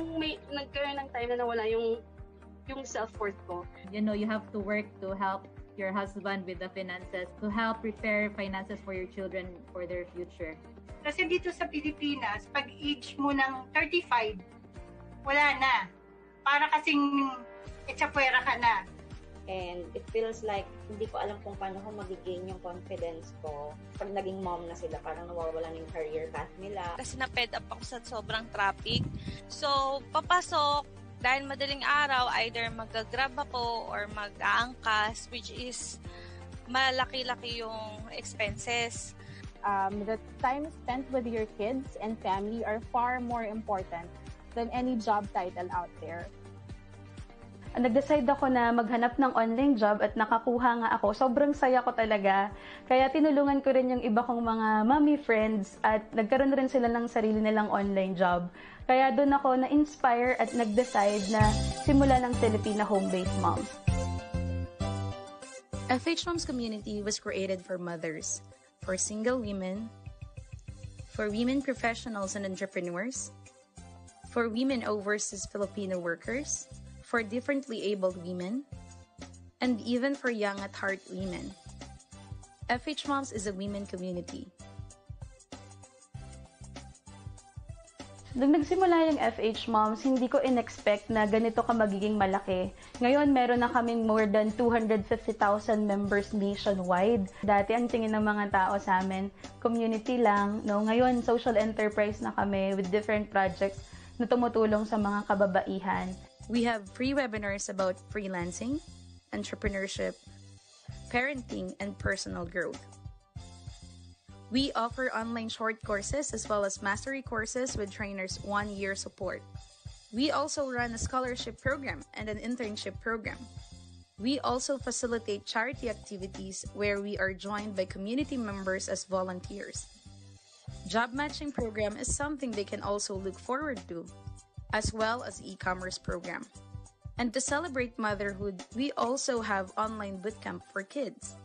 parang nagkaroon ng time na nawala yung self-worth ko. You know, you have to work to help your husband with the finances, to help prepare finances for your children for their future. Kasi dito sa Pilipinas, pag age mo ng 35, wala na. Para kasing etsapuera ka na. And it feels like hindi ko alam kung paano ko mag-gain yung confidence ko. Pag naging mom na sila, parang nawawala na yung career path nila. Kasi na-fed up ako sa sobrang traffic. So, papasok, dahil madaling araw, either mag-grab ako or mag-aangkas, which is malaki-laki yung expenses. The time spent with your kids and family are far more important than any job title out there. Nag-decide ako na maghanap ng online job at nakakuha nga ako. Sobrang saya ko talaga. Kaya tinulungan ko rin yung iba kong mga mommy friends at nagkaroon rin sila ng sarili nilang online job. Kaya doon ako na-inspire at nag-decide na simula ng Filipina home-based moms. FHMoms community was created for mothers, for single women, for women professionals and entrepreneurs, for women overseas Filipino workers, for differently abled women, and even for young at heart women. FHMoms is a women community. Nung nagsimula yung FHMoms, hindi ko in-expect na ganito ka magiging malaki. Ngayon, meron na kaming more than 250,000 members nationwide. Dati, ang tingin ng mga tao sa amin, community lang. No? Ngayon, social enterprise na kami with different projects na tumutulong sa mga kababaihan. We have free webinars about freelancing, entrepreneurship, parenting, and personal growth. We offer online short courses as well as mastery courses with trainers' 1-year support. We also run a scholarship program and an internship program. We also facilitate charity activities where we are joined by community members as volunteers. Job matching program is something they can also look forward to, as well as e-commerce program. And to celebrate motherhood, we also have online bootcamp for kids.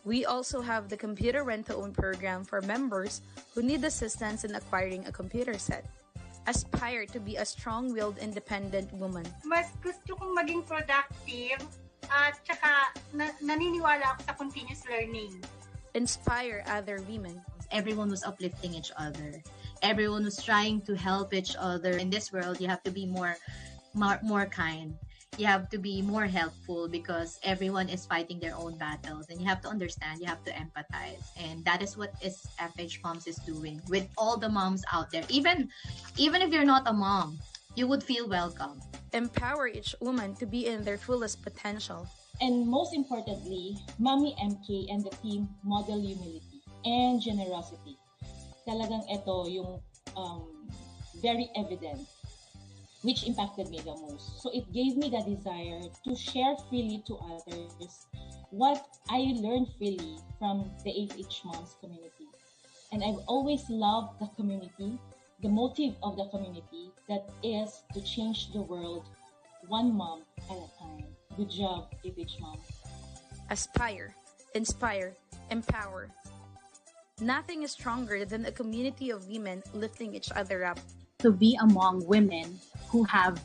We also have the computer rent-to-own program for members who need assistance in acquiring a computer set. Aspire to be a strong-willed, independent woman. Mas gusto kong maging productive at saka naniniwala ako sa continuous learning. Inspire other women. Everyone was uplifting each other. Everyone was trying to help each other. In this world, you have to be more kind. You have to be more helpful because everyone is fighting their own battles, and you have to understand, you have to empathize, and that is what FHMoms is doing with all the moms out there. Even if you're not a mom, you would feel welcome. Empower each woman to be in their fullest potential. And most importantly, Mommy MK and the team model humility and generosity. Talagang ito yung very evident, which impacted me the most. So it gave me the desire to share freely to others what I learned freely from the FHMoms community. And I've always loved the community, the motive of the community, that is to change the world one mom at a time. Good job, FHMoms. Aspire, inspire, empower. Nothing is stronger than a community of women lifting each other up. To be among women who have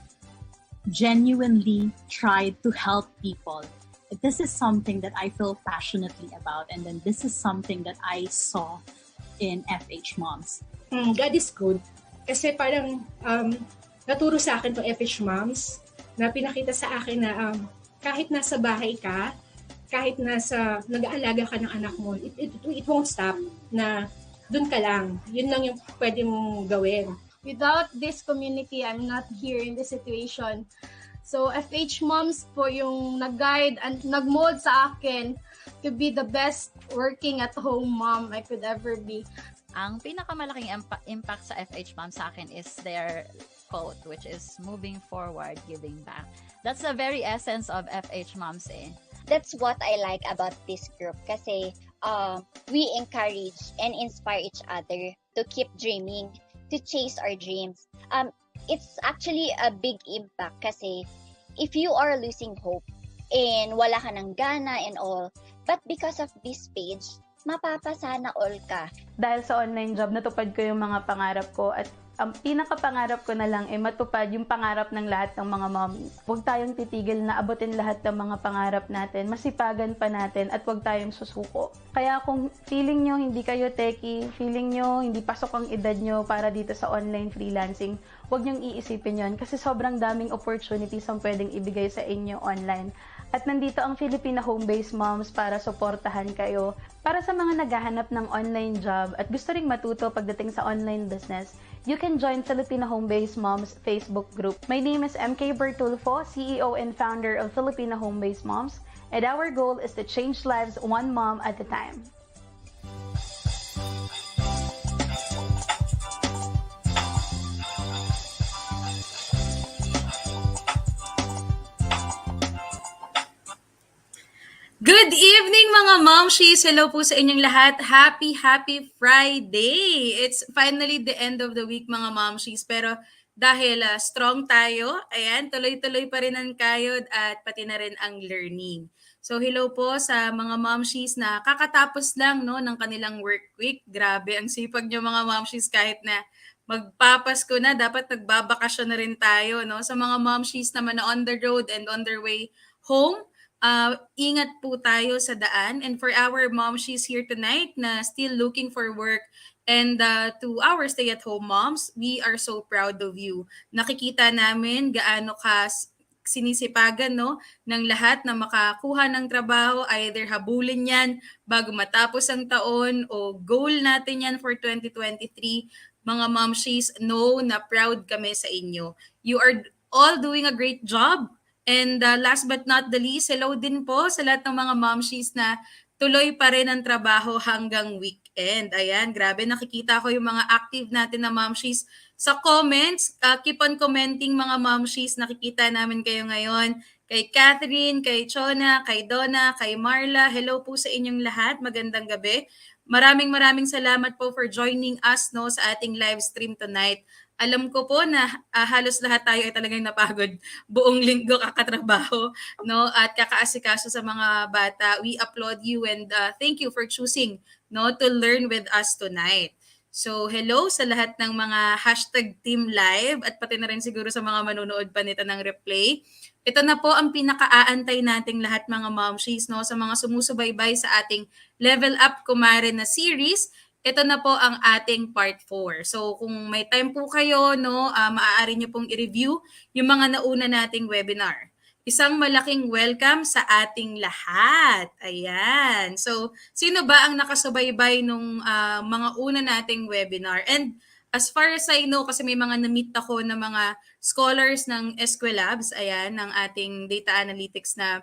genuinely tried to help people. This is something that I feel passionately about, and then this is something that I saw in FHMoms. God is good. Kasi parang naturo sa akin itong FHMoms na pinakita sa akin na kahit nasa bahay ka, kahit nag-aalaga ka ng anak mo, it won't stop na dun ka lang. Yun lang yung pwede mong gawin. Without this community, I'm not here in this situation. So, FHMoms po yung nag-guide and nag-mold sa akin to be the best working at home mom I could ever be. Ang pinakamalaking impact sa FHMoms sa akin is their quote, which is moving forward, giving back. That's the very essence of FHMoms eh. That's what I like about this group kasi we encourage and inspire each other to keep dreaming, to chase our dreams. It's actually a big impact kasi if you are losing hope and wala ka ng gana and all, but because of this page, mapapasana all ka. Dahil sa online job, natupad ko yung mga pangarap ko at ang pinakapangarap ko na lang ay matupad yung pangarap ng lahat ng mga mommies. Huwag tayong titigil na abutin lahat ng mga pangarap natin, masipagan pa natin at huwag tayong susuko. Kaya kung feeling nyo hindi kayo techie, feeling nyo hindi pasok ang edad nyo para dito sa online freelancing, huwag nyong iisipin yon kasi sobrang daming opportunities ang pwedeng ibigay sa inyo online. At nandito ang Filipina Home-Based Moms para suportahan kayo. Para sa mga naghahanap ng online job at gusto ring matuto pagdating sa online business, you can join Filipina Home-Based Moms Facebook group. My name is MK Bertulfo, CEO and founder of Filipina Home-Based Moms, and our goal is to change lives one mom at a time. Good evening mga Mumshies! Hello po sa inyong lahat. Happy Friday! It's finally the end of the week mga Mumshies. Pero dahil strong tayo, ayan, tuloy-tuloy pa rin ang kayod at pati na rin ang learning. So hello po sa mga Mumshies na kakatapos lang no, ng kanilang work week. Grabe ang sipag nyo mga Mumshies kahit na magpapasko na, dapat nagbabakasyon na rin tayo. No? Sa mga Mumshies naman na on the road and on their way home, ingat po tayo sa daan. And for our Mumshies here tonight na still looking for work and to our stay-at-home moms, we are so proud of you. Nakikita namin gaano ka sinisipagan no, ng lahat na makakuha ng trabaho, either habulin yan bago matapos ang taon o goal natin yan for 2023. Mga Mumshies, know na proud kami sa inyo. You are all doing a great job. And last but not the least, hello din po sa lahat ng mga Mumshies na tuloy pa rin ang trabaho hanggang weekend. Ayan, grabe, nakikita ko yung mga active natin na Mumshies sa comments. Keep on commenting mga Mumshies, nakikita namin kayo ngayon. Kay Catherine, kay Chona, kay Donna, kay Marla, hello po sa inyong lahat. Magandang gabi. Maraming salamat po for joining us no sa ating live stream tonight. Alam ko po na halos lahat tayo ay talagang napagod buong linggo kakatrabaho no at kakaasikaso sa mga bata. We applaud you and thank you for choosing no to learn with us tonight. So hello sa lahat ng mga #team live at pati na rin siguro sa mga manonood pa nito ng replay. Ito na po ang pinakaaantay nating lahat mga Mumshies no sa mga sumusubaybay sa ating Level Up Kumare na series. Ito na po ang ating part 4. So kung may time po kayo, no, maaari nyo pong i-review yung mga nauna nating webinar. Isang malaking welcome sa ating lahat. Ayan. So sino ba ang nakasubaybay nung mga una nating webinar? And as far as I know, kasi may mga na-meet ako na mga scholars ng Eskwelabs, ayan, ng ating data analytics na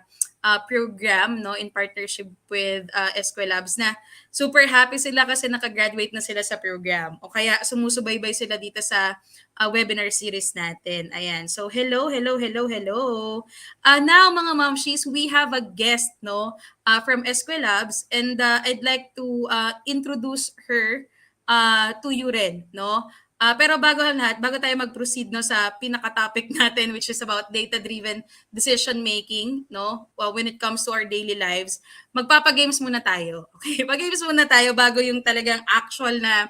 program no in partnership with Eskwelabs na super happy sila kasi nakagraduate na sila sa program o kaya sumusubaybay sila dito sa webinar series natin. Ayan. So hello. Now mga Mumshies, we have a guest no from Eskwelabs and I'd like to introduce her to you rin, no? Pero bago lahat, bago tayo mag-proceed no sa pinaka-topic natin which is about data-driven decision making, no? When it comes to our daily lives, magpapa-games muna tayo. Okay, pag-games muna tayo bago yung talagang actual na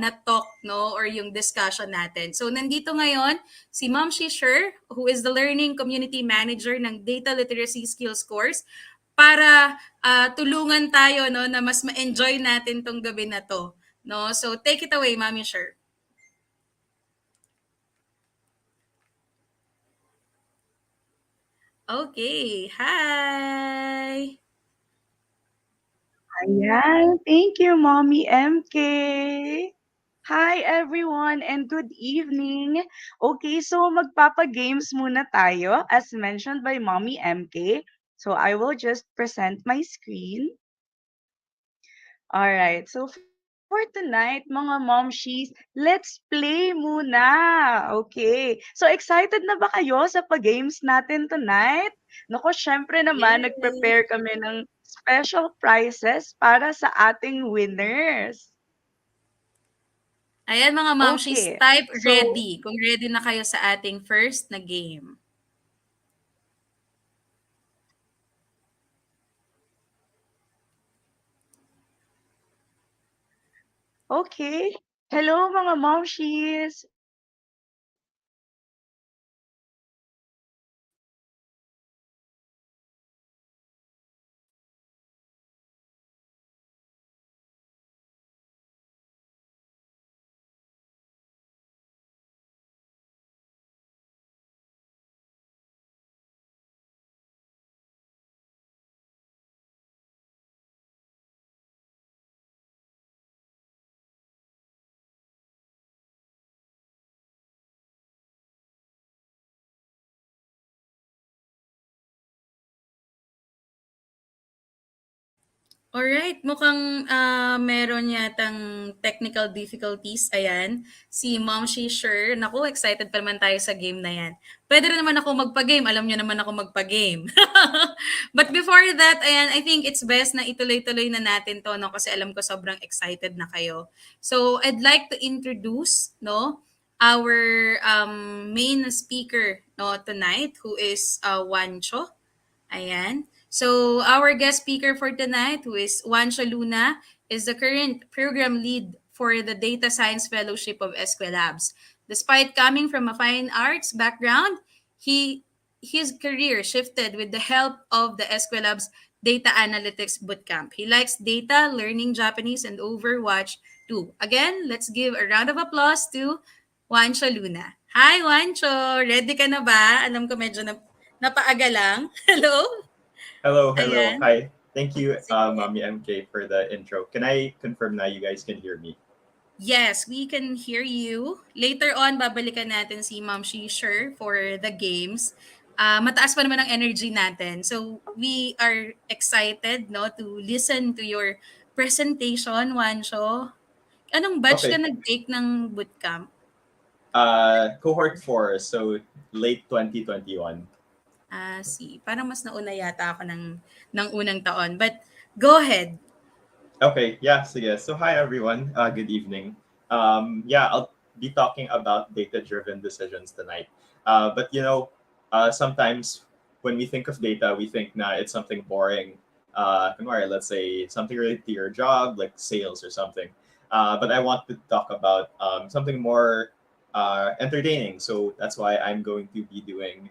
na talk no or yung discussion natin. So nandito ngayon si Mumshies, who is the Learning Community Manager ng Data Literacy Skills course para tulungan tayo no na mas ma-enjoy natin tong gabi na to. No? So take it away, Mami Sher. Okay. Hi! Ayan. Thank you, Mommy MK. Hi, everyone, and good evening. Okay, so magpapa-games muna tayo, as mentioned by Mommy MK. So I will just present my screen. All right. So for tonight, mga Momshies, let's play muna. Okay. So excited na ba kayo sa pag-games natin tonight? Naku, syempre naman, nag-prepare kami ng special prizes para sa ating winners. Ayan mga Mumshies, Okay. type So, ready. Kung ready na kayo sa ating first na game. okay. Hello mga Mumshies! Alright, mukhang meron yatang technical difficulties. Ayan, si Mumsy sure. Naku, excited pa naman tayo sa game na yan. Pwede rin naman ako magpa-game. Alam niyo naman ako magpa-game. But before that, ayan, I think it's best na ituloy-tuloy na natin to, no? Kasi alam ko sobrang excited na kayo. So, I'd like to introduce, no, our main speaker, no, tonight, who is Wancho. Ayan. So, our guest speaker for tonight, who is Juancho Luna, is the current program lead for the Data Science Fellowship of Eskwelabs. Despite coming from a fine arts background, his career shifted with the help of the Eskwelabs Data Analytics Bootcamp. He likes data, learning Japanese, and Overwatch too. Again, let's give a round of applause to Juancho Luna. Hi, Juancho! Ready ka na ba? Alam ko medyo napaaga lang. Hello? Hello. Ayan. Hi. Thank you, Sige. Mommy MK, for the intro. Can I confirm now you guys can hear me? Yes, we can hear you. Later on, babalikan natin si Ma'am Shisher for the games. Mataas pa naman ang energy natin. So, we are excited, no, to listen to your presentation, Wancho. Anong batch ka Okay. nag-take ng bootcamp? Cohort 4, so late 2021. See. Parang mas nauna yata ako ng unang taon. But, go ahead. Okay, yeah, so hi everyone. Good evening. I'll be talking about data-driven decisions tonight. But sometimes when we think of data, we think na it's something boring. Kunwari, let's say something related to your job, like sales or something. But I want to talk about something more entertaining. So that's why I'm going to be doing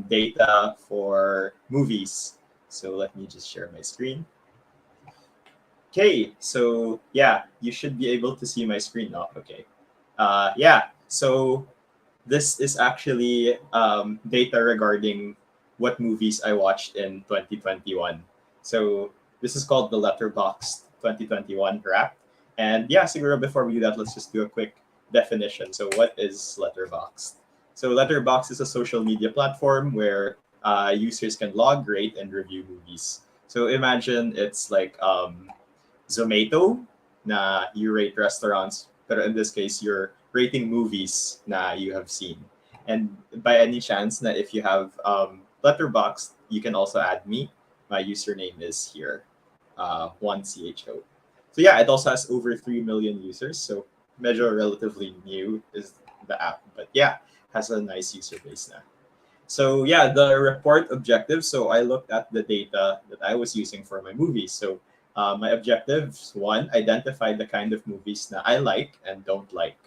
data for movies. So let me just share my screen. Okay, so yeah, you should be able to see my screen now. Okay. So this is actually data regarding what movies I watched in 2021. So this is called the Letterboxd 2021 wrap. And yeah, siguro before we do that, let's just do a quick definition. So what is Letterboxd? So Letterboxd is a social media platform where users can log, rate, and review movies. So imagine it's like Zomato na you rate restaurants, but in this case, you're rating movies na you have seen. And by any chance, na if you have Letterboxd, you can also add me. My username is here, 1CHO. So yeah, it also has over 3 million users. So medyo relatively new is the app, but yeah, has a nice user base now. So yeah, the report objective. So I looked at the data that I was using for my movies. So my objectives: one, identify the kind of movies that I like and don't like.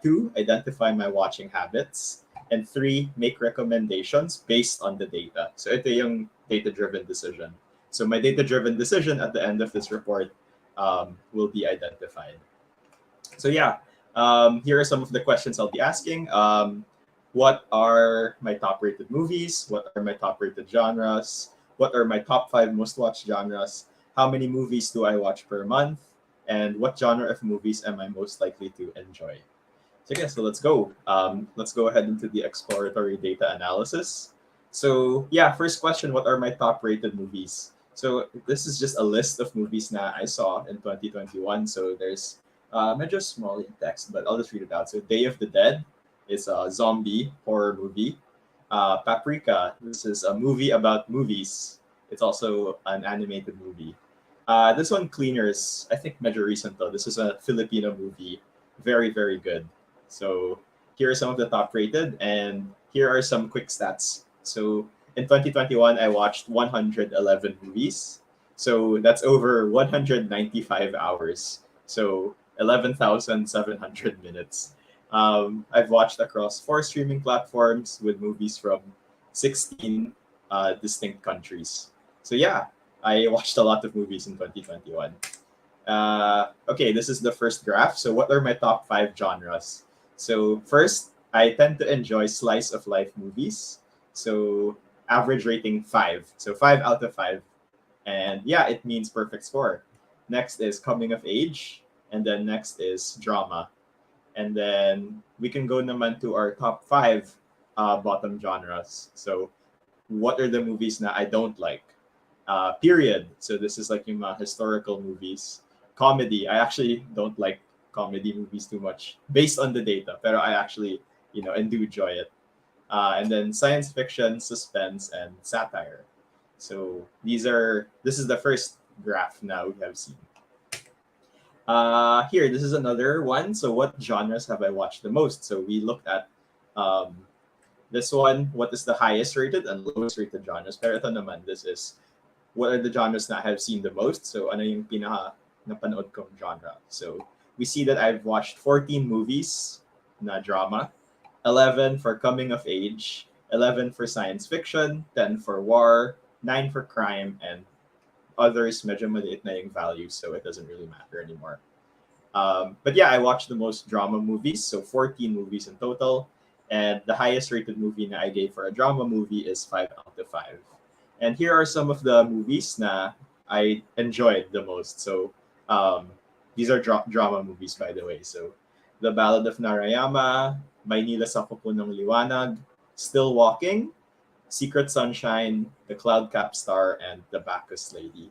Two, identify my watching habits. And three, make recommendations based on the data. So ito yung data-driven decision. So my data-driven decision at the end of this report will be identified. So yeah, here are some of the questions I'll be asking. What are my top rated movies? What are my top rated genres? What are my top 5 most watched genres? How many movies do I watch per month? And what genre of movies am I most likely to enjoy? So let's go. Let's go ahead into the exploratory data analysis. So yeah, first question, what are my top rated movies? So this is just a list of movies that I saw in 2021. So there's medyo small in text, but I'll just read it out. So Day of the Dead is a zombie horror movie. Paprika, this is a movie about movies. It's also an animated movie. This one, Cleaners, I think medyo recent though. This is a Filipino movie. Very, very good. So here are some of the top rated, and here are some quick stats. So in 2021, I watched 111 movies. So that's over 195 hours. So 11,700 minutes. I've watched across 4 streaming platforms with movies from 16 distinct countries. So yeah, I watched a lot of movies in 2021. Okay, this is the first graph. So what are my top 5 genres? So first, I tend to enjoy slice of life movies. So average rating 5. So 5 out of 5. And yeah, it means perfect score. Next is coming of age. And then next is drama. And then we can go naman to our top 5 bottom genres. So what are the movies na I don't like? Period. So this is like yung mga historical movies. Comedy. I actually don't like comedy movies too much based on the data, pero I actually, and do enjoy it. And then science fiction, suspense, and satire. So this is the first graph now we have seen. Here, this is another one. So what genres have I watched the most? So we looked at this one, what is the highest rated and lowest rated genres. Pero ito naman, this is what are the genres that I have seen the most. So ano yung pinaka napanood kong genre. So we see that I've watched 14 movies na drama, 11 for coming of age, 11 for science fiction, 10 for war, 9 for crime, and others medyo maliit na yung values, so it doesn't really matter anymore. But yeah, I watched the most drama movies, so 14 movies in total. And the highest rated movie na I gave for a drama movie is 5 out of 5. And here are some of the movies na I enjoyed the most. So these are drama movies, by the way. So The Ballad of Narayama, Maynila sa Kupo ng Liwanag, Still Walking, Secret Sunshine, The Cloud Cap Star, and The Bacchus Lady.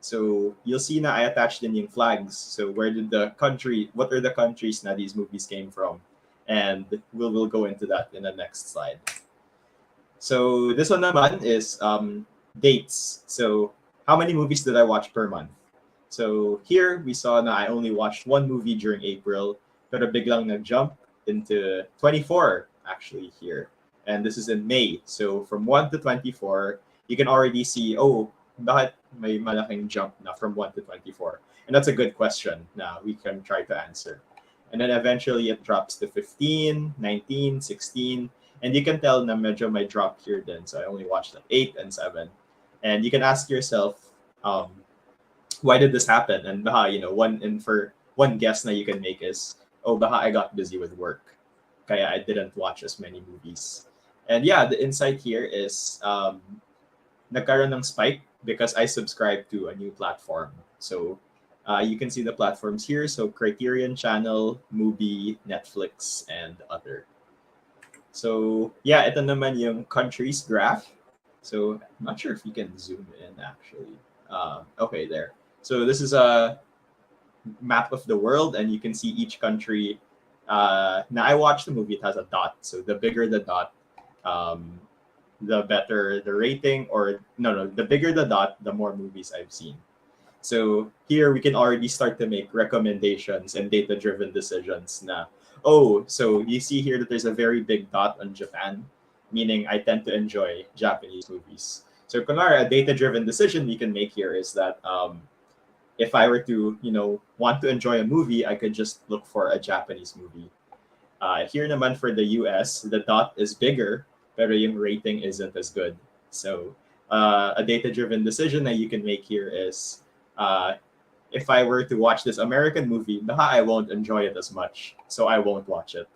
So you'll see na I attached in yung flags. So what are the countries na these movies came from? And we'll go into that in the next slide. So this one naman is dates. So how many movies did I watch per month? So here we saw na I only watched one movie during April, pero biglang nag-jump into 24 actually here. And this is in May. So from 1 to 24, you can already see, bakit may malaking jump na from 1 to 24? And that's a good question na we can try to answer. And then eventually it drops to 15, 19, 16. And you can tell na medyo may drop here then. So I only watched like 8 and 7. And you can ask yourself, why did this happen? And one guess na you can make is, baka I got busy with work. Kaya I didn't watch as many movies. And yeah, the insight here is nagkaroon ng spike because I subscribed to a new platform. So you can see the platforms here. So Criterion Channel, Mubi, Netflix, and other. So yeah, ito naman yung countries graph. So I'm not sure if you can zoom in actually. Okay, there. So this is a map of the world, and you can see each country. Now I watched the movie, it has a dot. So the bigger the dot, the better the rating, or the bigger the dot, the more movies I've seen. So here we can already start to make recommendations and data-driven decisions na, so you see here that there's a very big dot on Japan, meaning I tend to enjoy Japanese movies. So kunwari, a data-driven decision we can make here is that if I were to, want to enjoy a movie, I could just look for a Japanese movie. Here naman for the US, the dot is bigger, pero yung rating isn't as good. So a data-driven decision that you can make here is, if I were to watch this American movie, I won't enjoy it as much, so I won't watch it.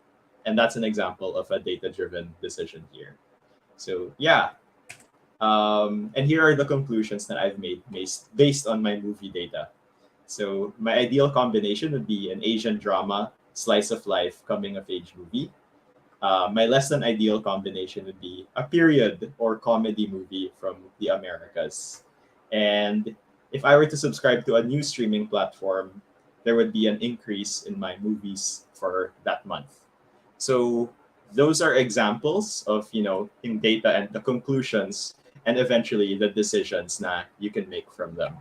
And that's an example of a data-driven decision here. So yeah. And here are the conclusions that I've made based on my movie data. So my ideal combination would be an Asian drama, slice of life, coming of age movie. My less than ideal combination would be a period or comedy movie from the Americas. And if I were to subscribe to a new streaming platform, there would be an increase in my movies for that month. So those are examples of, in data and the conclusions and eventually the decisions na you can make from them.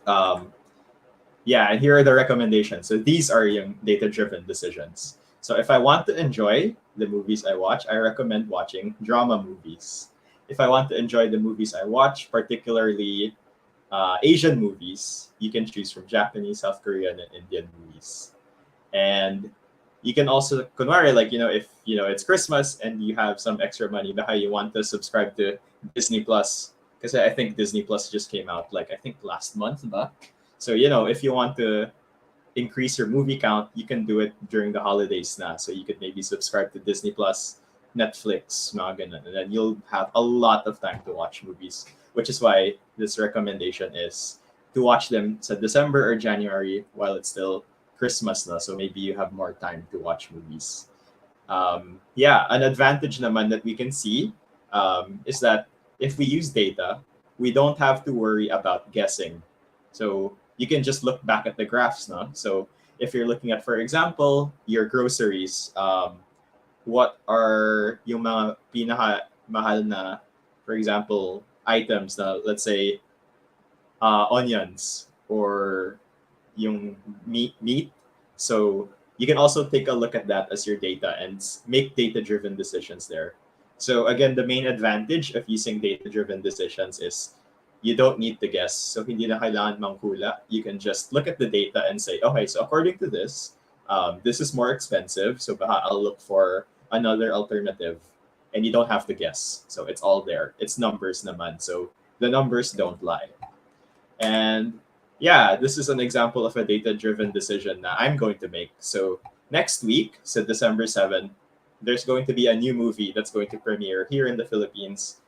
And here are the recommendations. So these are yung data-driven decisions. So if I want to enjoy the movies I watch, I recommend watching drama movies. If I want to enjoy the movies I watch, particularly Asian movies, you can choose from Japanese, South Korean, and Indian movies. And you can also, kunwari, like, if, it's Christmas and you have some extra money, baka you want to subscribe to Disney Plus. Because I think Disney Plus just came out, like, I think last month, ba? So, if you want to increase your movie count, you can do it during the holidays na. So you could maybe subscribe to Disney Plus, Netflix, mga ganun, and then you'll have a lot of time to watch movies, which is why this recommendation is to watch them sa December or January while it's still Christmas na. So maybe you have more time to watch movies. Yeah, an advantage naman that we can see is that if we use data, we don't have to worry about guessing. So you can just look back at the graphs, no? So if you're looking at, for example, your groceries, what are yung mga pinaka mahal na, for example, items na, let's say, onions or yung meat. So you can also take a look at that as your data and make data-driven decisions there. So again, the main advantage of using data-driven decisions is you don't need to guess. So hindi na kailangan manghula. You can just look at the data and say, okay, so according to this, this is more expensive. So I'll look for another alternative. And you don't have to guess. So it's all there. It's numbers naman. So the numbers don't lie. And yeah, this is an example of a data-driven decision that I'm going to make. So next week, so December 7th, there's going to be a new movie that's going to premiere here in the Philippines.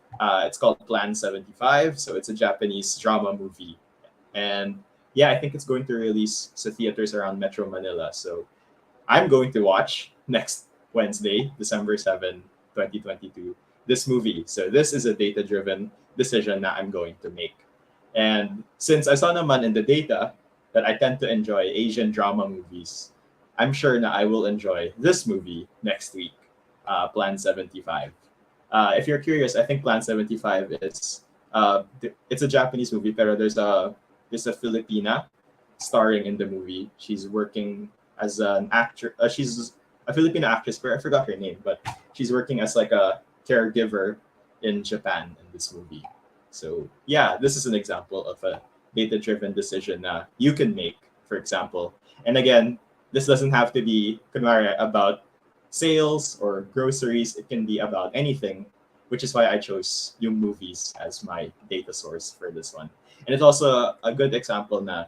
It's called Plan 75. So it's a Japanese drama movie. And yeah, I think it's going to release to theaters around Metro Manila. So I'm going to watch next Wednesday, December 7, 2022, this movie. So this is a data-driven decision that I'm going to make. And since I saw naman in the data that I tend to enjoy Asian drama movies, I'm sure that I will enjoy this movie next week, Plan 75. If you're curious, I think Plan 75 is it's a Japanese movie, pero there's a Filipina starring in the movie. She's working as an actor. She's a Filipino actress, but I forgot her name, but she's working as like a caregiver in Japan in this movie. So yeah, this is an example of a data-driven decision that you can make, for example. And again, this doesn't have to be about sales or groceries. It can be about anything, which is why I chose yung movies as my data source for this one. And it's also a good example na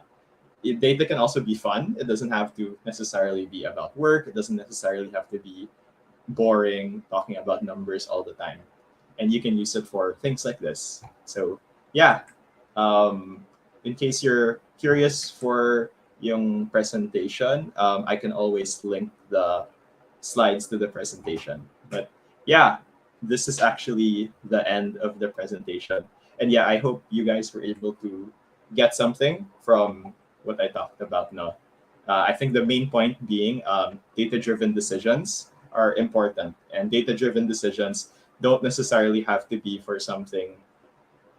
data can also be fun. It doesn't have to necessarily be about work. It doesn't necessarily have to be boring, talking about numbers all the time. And you can use it for things like this. So yeah, in case you're curious for yung presentation, I can always link the slides to the presentation. But yeah, this is actually the end of the presentation. And yeah, I hope you guys were able to get something from what I talked about now. I think the main point being data-driven decisions are important, and data-driven decisions don't necessarily have to be for something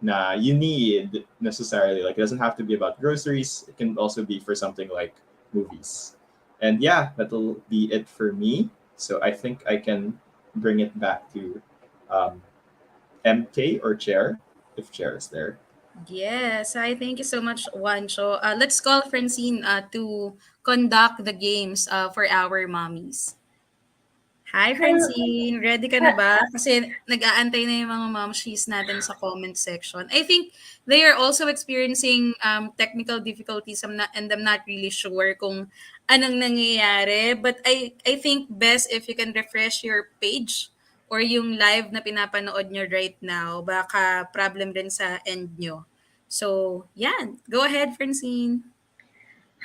na you need necessarily. Like, it doesn't have to be about groceries. It can also be for something like movies. And yeah, that'll be it for me. So I think I can bring it back to MK or Chair, if Chair is there. Yes, I thank you so much, Wancho. Let's call Francine to conduct the games for our mommies. Hi, Francine. Ready ka na ba? Kasi nag-aantay na yung mga Mumshies natin sa comment section. I think they are also experiencing technical difficulties and I'm not really sure kung anong nangyayari. But I think best if you can refresh your page or yung live na pinapanood nyo right now. Baka problem rin sa end nyo. So, yan. Go ahead, Francine.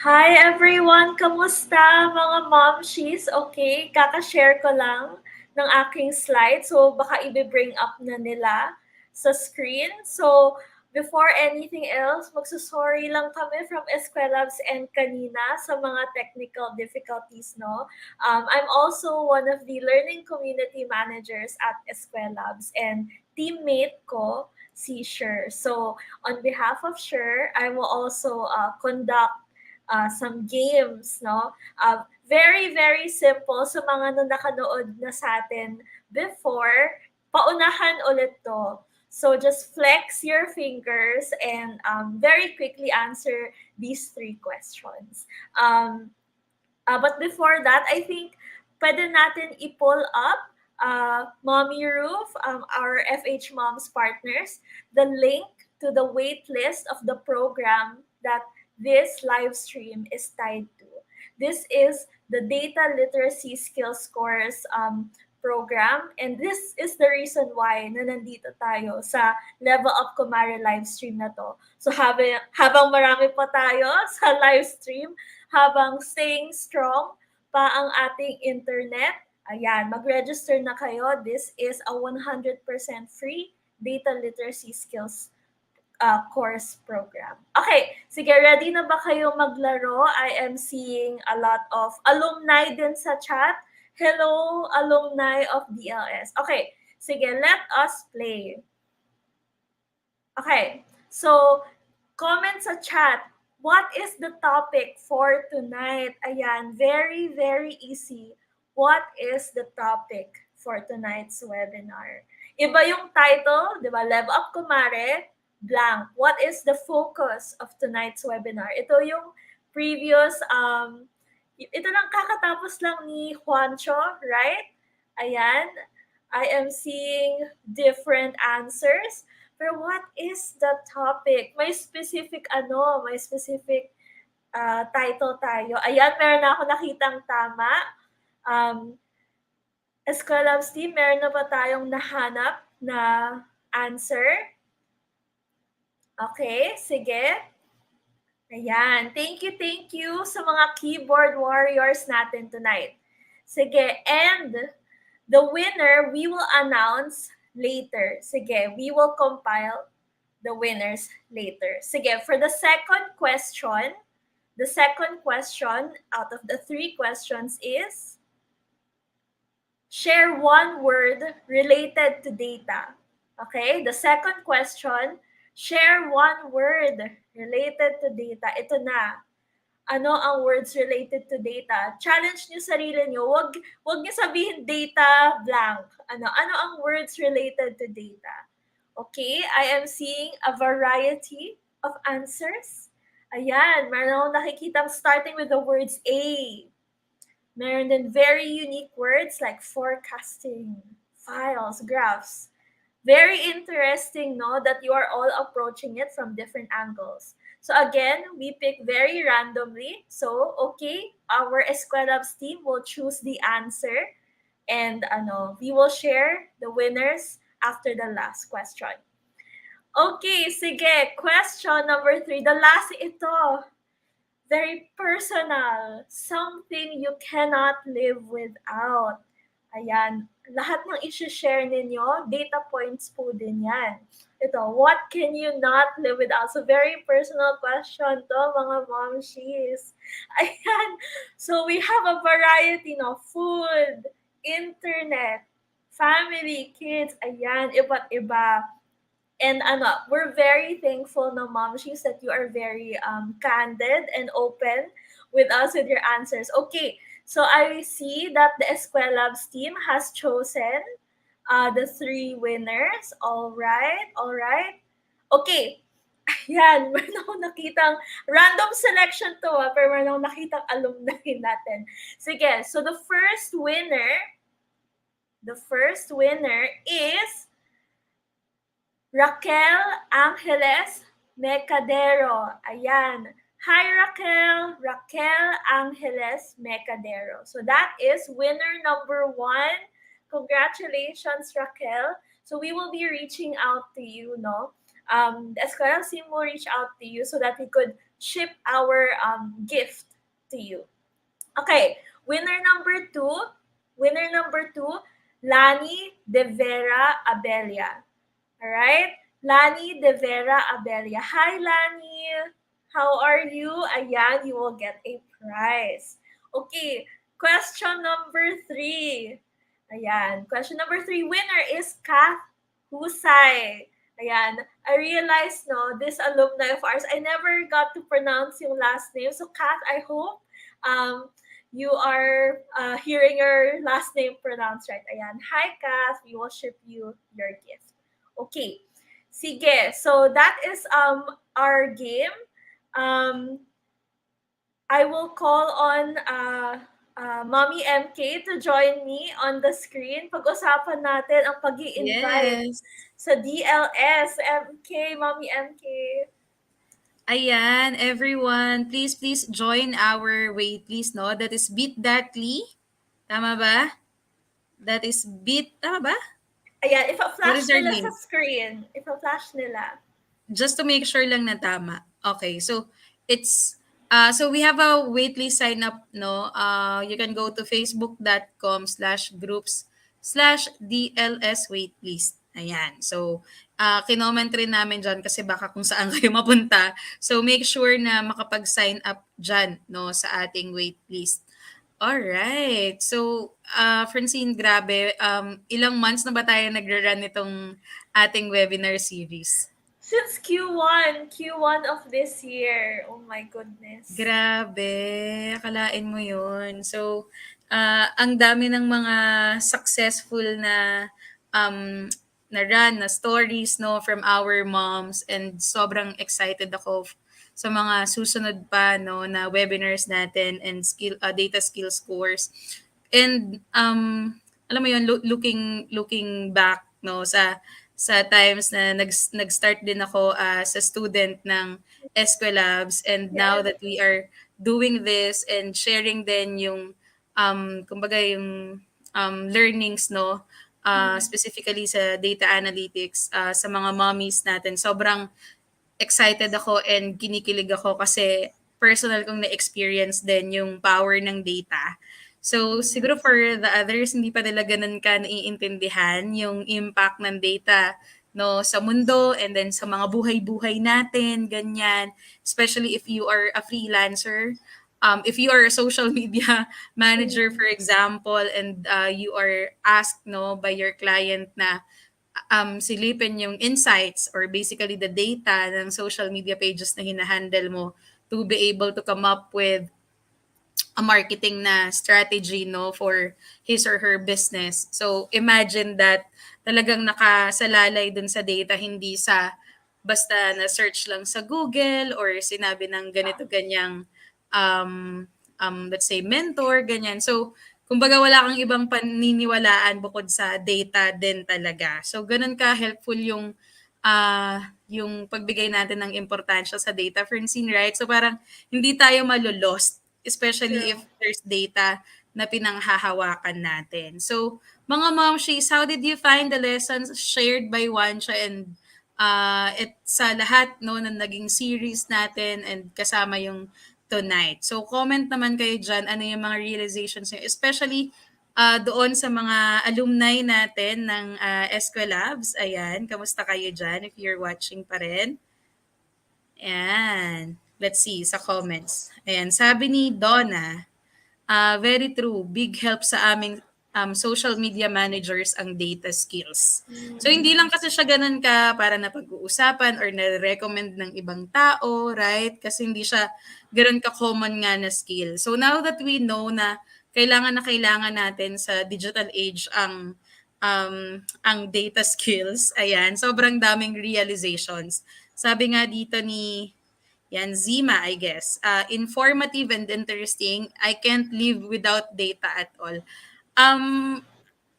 Hi everyone! Kamusta mga Mumshies? Okay, kakashare ko lang ng aking slide. So baka i-bring up na nila sa screen. So before anything else, magsusorry lang kami from Eskwelabs and kanina sa mga technical difficulties, no? I'm also one of the learning community managers at Eskwelabs and teammate ko si Sher. So on behalf of Sher, I will also conduct some games, no? Very, very simple. So mga nakanood na sa atin before, paunahan ulit to. So just flex your fingers and very quickly answer these 3 questions. But before that, I think pwede natin i-pull up Mommy Roof, our FH Moms partners, the link to the wait list of the program that this live stream is tied to. This is the Data Literacy Skills Course program, and this is the reason why na nandito tayo sa Level Up Kumare live stream na to. So habang marami pa tayo sa live stream, habang staying strong pa ang ating internet, ayan, mag-register na kayo. This is a 100% free data literacy skills course program. Okay, sige, ready na ba kayo maglaro? I am seeing a lot of alumni din sa chat. Hello, alumni of DLS. Okay, sige, let us play. Okay, so comment sa chat. What is the topic for tonight? Ayan, very, very easy. What is the topic for tonight's webinar? Iba yung title, di ba? Level Up Kumare, blank. What is the focus of tonight's webinar? Ito yung previous, ito lang kakatapos lang ni Juancho, right? Ayan, I am seeing different answers. Pero what is the topic? May specific title tayo. Ayan, meron na ako nakitang tama. Eskwelabs team, meron na ba tayong nahanap na answer? Okay, sige. Ayan, thank you sa mga keyboard warriors natin tonight. Sige, and the winner we will announce later. Sige, we will compile the winners later. Sige, for the second question out of the 3 questions is, share one word related to data. Okay, the second question, share one word related to data. Ito na. Ano ang words related to data? Challenge nyo sarili nyo. Wag nyo sabihin data blank. Ano ang words related to data? Okay, I am seeing a variety of answers. Ayan, meron akong nakikita starting with the words A. Meron din very unique words like forecasting, files, graphs. Very interesting, no, that you are all approaching it from different angles. So again, we pick very randomly. So, okay, our Eskwelabs team will choose the answer and we will share the winners after the last question. Okay, sige, question number 3. The last ito. Very personal. Something you cannot live without. Ayan, lahat ng isi-share ninyo, data points po din yan. Ito, what can you not live without? So, very personal question to, mga Mumshies. Ayan, so we have a variety, no? Food, internet, family, kids, ayan, iba't iba. And we're very thankful, no, Mumshies, that you are very candid and open with us with your answers. Okay, so I see that the Eskwelabs team has chosen the 3 winners. All right. Okay. Ayan, meron akong nakitang random selection to, pero meron akong nakitang alumni natin. Sige, so the first winner is Raquel Angeles Mecadero. Ayan. Hi, Raquel Angeles Mecadero. So that is winner number 1. Congratulations, Raquel. So we will be reaching out to you, no? The Eskwelabs team will reach out to you so that we could ship our gift to you. Okay, winner number 2, Lani De Vera Abelia. All right, Lani De Vera Abelia. Hi, Lani. How are you? Ayan, you will get a prize. Okay, question number 3. Ayan, question number 3. Winner is Kath Husay. Ayan, I realized, no, this alumni of ours, I never got to pronounce yung last name. So, Kath, I hope you are hearing your last name pronounced right. Ayan, hi, Kath. We will ship you your gift. Okay, sige. So, that is our game. I will call on Mommy MK to join me on the screen. Pag-usapan natin ang pag-i-invite Yes. sa DLS. MK, Mommy MK. Ayan, everyone, please join our waitlist, no? That is bit.ly. Tama ba? That is tama ba? Ayan, What ipa-flash is our nila sa link? screen. Ipa-flash nila. Just to make sure lang na tama. Okay, so it's so we have a waitlist sign up, no? You can go to facebook.com/groups/DLS waitlist. Ayan. So, kinoment rin namin dyan kasi baka kung saan kayo mapunta. So, make sure na makapag-sign up dyan, no, sa ating waitlist. Alright. So, Francine, grabe. Ilang months na ba tayo nagra-run itong ating webinar series? Since Q1 of this year. Oh my goodness. Grabe, akalain mo yun. So, ang dami ng mga successful na na run, na stories, no, from our moms, and sobrang excited ako sa mga susunod pa, no, na webinars natin and data skills course. And alam mo yun, looking back, no, sa times na nag-start din ako as a student ng Eskwelabs, and now that we are doing this and sharing din yung kumbaga yung learnings, no, specifically sa data analytics, sa mga mommies natin, sobrang excited ako and kinikilig ako kasi personal kong na-experience din yung power ng data. So, siguro for the others, hindi pa nila ganun ka naiintindihan yung impact ng data, no, sa mundo and then sa mga buhay-buhay natin, ganyan. Especially if you are a freelancer, if you are a social media manager, for example, and you are asked, no, by your client na silipin yung insights or basically the data ng social media pages na hinahandle mo to be able to come up with a marketing na strategy, no, for his or her business. So imagine that talagang nakasalalay dun sa data, hindi sa basta na search lang sa Google or sinabi ng ganito ganyang let's say mentor, ganyan. So kumbaga wala kang ibang paniniwalaan bukod sa data din talaga. So ganun ka helpful yung pagbigay natin ng importansya sa data, Francine, right? So parang hindi tayo malolost, especially if there's data na pinanghahawakan natin. So, mga Mumshies, how did you find the lessons shared by Wansha and sa lahat, no, na naging series natin and kasama yung tonight? So, comment naman kayo dyan, ano yung mga realizations nyo, especially doon sa mga alumni natin ng Eskwelabs. Ayan, kamusta kayo dyan if you're watching pa rin? Ayan. Let's see sa comments. Ayan, sabi ni Donna, very true. Big help sa aming social media managers ang data skills. So, hindi lang kasi siya ganun ka para na pag-uusapan or na-recommend ng ibang tao, right? Kasi hindi siya ganun ka-common nga na skill. So, now that we know na kailangan natin sa digital age ang data skills, ayan, sobrang daming realizations. Sabi nga dito ni Zima, I guess. Informative and interesting. I can't live without data at all.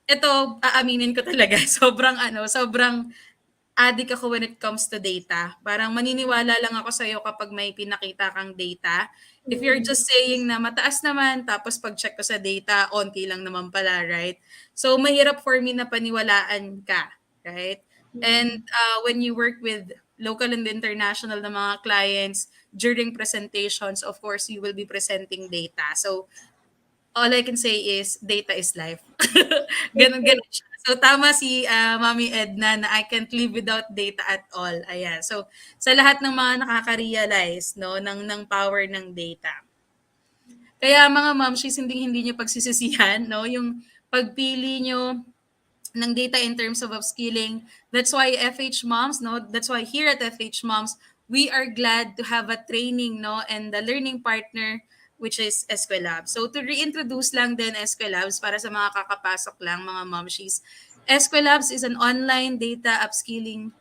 Ito, aaminin ko talaga, sobrang addict ako when it comes to data. Parang maniniwala lang ako sa'yo kapag may pinakita kang data. If you're just saying na mataas naman, tapos pag-check ko sa data, onti lang naman pala, right? So, mahirap for me na paniwalaan ka, right? And when you work with local and international na mga clients, during presentations, of course, you will be presenting data. So, all I can say is data is life. Ganun siya. So, tama si Mami Edna na I can't live without data at all. Ayan. So, sa lahat ng mga nakaka-realize, no, ng power ng data. Kaya mga Mumshies, hindi nyo pagsisisihan, no, yung pagpili nyo ng data in terms of upskilling. That's why FHMoms, no, that's why here at FHMoms, we are glad to have a training, no, and the learning partner which is Eskwelabs. So to reintroduce lang din Eskwelabs para sa mga kakapasok lang, mga Mumshies. Eskwelabs is an online data upskilling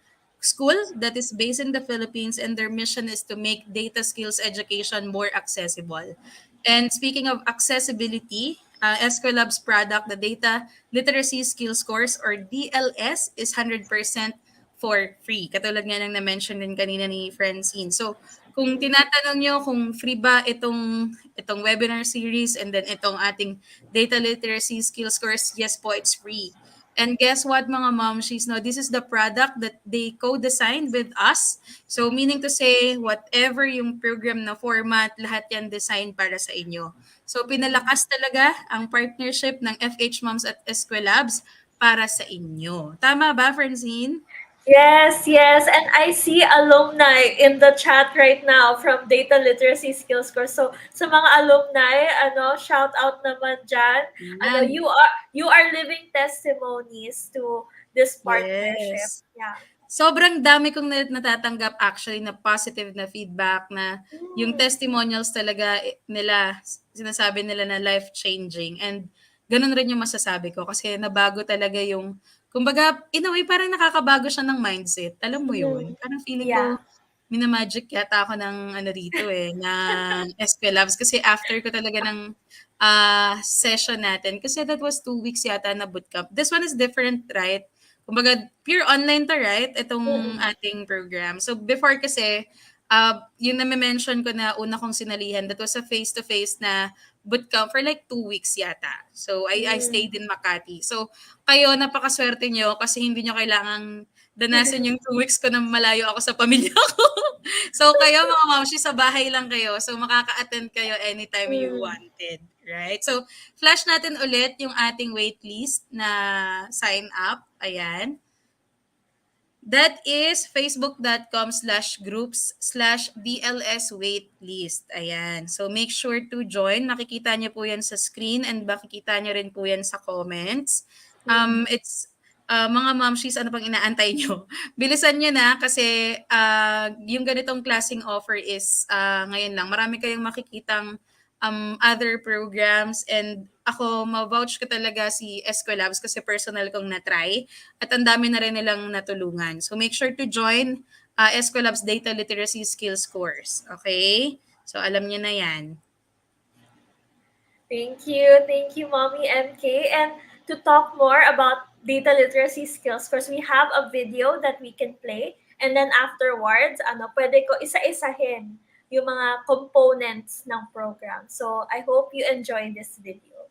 school that is based in the Philippines, and their mission is to make data skills education more accessible. And speaking of accessibility, Eskwelabs product, the Data Literacy Skills Course or DLS, is 100% for free. Katulad nga ng na-mention din kanina ni Francine. So, kung tinatanong nyo kung free ba itong webinar series and then itong ating Data Literacy Skills Course, yes po, it's free. And guess what, mga momshies, no? This is the product that they co-designed with us. So, meaning to say, whatever yung program na format, lahat yan designed para sa inyo. So, pinalakas talaga ang partnership ng FHMoms at Eskwelabs para sa inyo. Tama ba, Francine? Yes, yes. And I see alumni in the chat right now from Data Literacy Skills Course. So, sa mga alumni, shout out naman dyan. You are living testimonies to this partnership. Yes. Yeah. Sobrang dami kong natatanggap actually na positive na feedback na yung testimonials talaga nila, sinasabi nila na life-changing. And ganun rin yung masasabi ko kasi nabago talaga yung, kumbaga, in a way, parang nakakabago siya ng mindset. Alam mo yun? Parang feeling ko, minamagic yata ako ng rito ng Eskwelabs. Kasi after ko talaga ng session natin, kasi that was 2 weeks yata na bootcamp. This one is different, right? Kumbaga, pure online to, right? Itong ating program. So before kasi, yung na-mention ko na una kong sinalihan, that was a face-to-face na bootcamp for like 2 weeks yata. So I stayed in Makati. So kayo, napakaswerte nyo kasi hindi nyo kailangang danasin yung 2 weeks ko na malayo ako sa pamilya ko. So kayo, mga momshi, sa bahay lang kayo. So makaka-attend kayo anytime you wanted. Right? So flash natin ulit yung ating waitlist na sign up. Ayan. That is facebook.com/groups/DLS waitlist. Ayan. So make sure to join. Makikita niyo po yan sa screen and makikita niyo rin po yan sa comments. It's mga momshies, ano pang inaantay nyo? Bilisan nyo na kasi yung ganitong klaseng offer is ngayon lang. Marami kayong makikitang other programs, and ako, ma-vouch ko talaga si Eskwelabs kasi personal kong na-try at ang dami na rin nilang natulungan. So make sure to join Eskwelabs Data Literacy Skills Course. Okay? So alam niyo na yan. Thank you, Mommy MK. And to talk more about Data Literacy Skills Course, we have a video that we can play, and then afterwards, pwede ko isa-isahin yung mga components ng program. So, I hope you enjoy this video.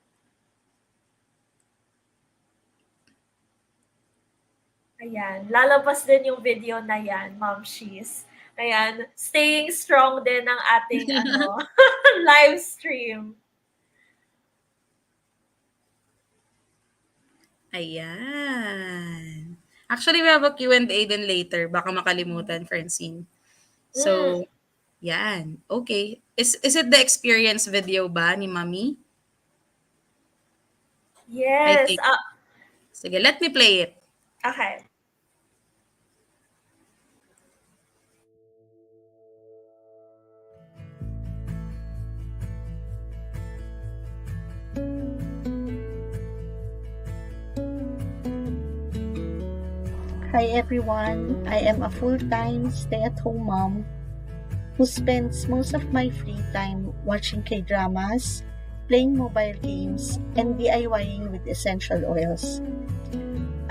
Ayan, lalabas din yung video na yan, Mumshies. Ayan, staying strong din ang ating live stream. Ayan. Actually, we have a Q&A din later. Baka makalimutan, Francine. So, yan. Okay. Is it the experience video ba ni Mami? Yes. I think. Sige, let me play it. Okay. Hi everyone, I am a full-time stay-at-home mom who spends most of my free time watching K-dramas, playing mobile games, and DIYing with essential oils.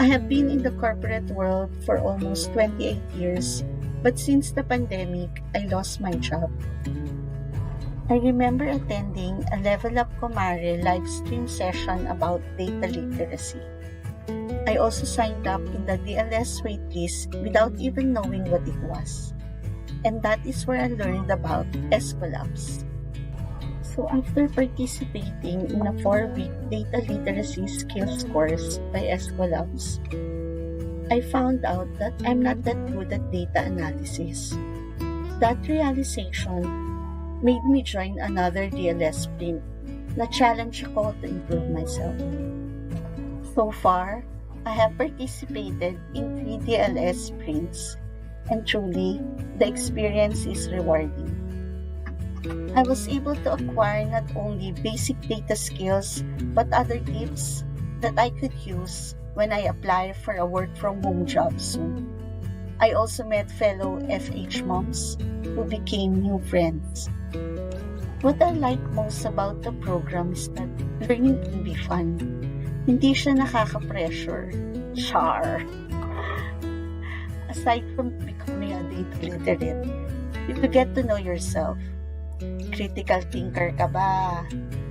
I have been in the corporate world for almost 28 years, but since the pandemic, I lost my job. I remember attending a Level Up Kumare live stream session about data literacy. I also signed up in the DLS waitlist without even knowing what it was. And that is where I learned about Eskwelabs. So after participating in a 4-week data literacy skills course by Eskwelabs, I found out that I'm not that good at data analysis. That realization made me join another DLS sprint na challenge ako to improve myself. So far, I have participated in 3 DLS sprints, and truly, the experience is rewarding. I was able to acquire not only basic data skills, but other tips that I could use when I apply for a work-from-home job soon. I also met fellow FHMoms who became new friends. What I like most about the program is that learning can be fun. Hindi siya nakaka-pressure. Char. Aside from becoming a data literate, you will get to know yourself. Critical thinker ka ba?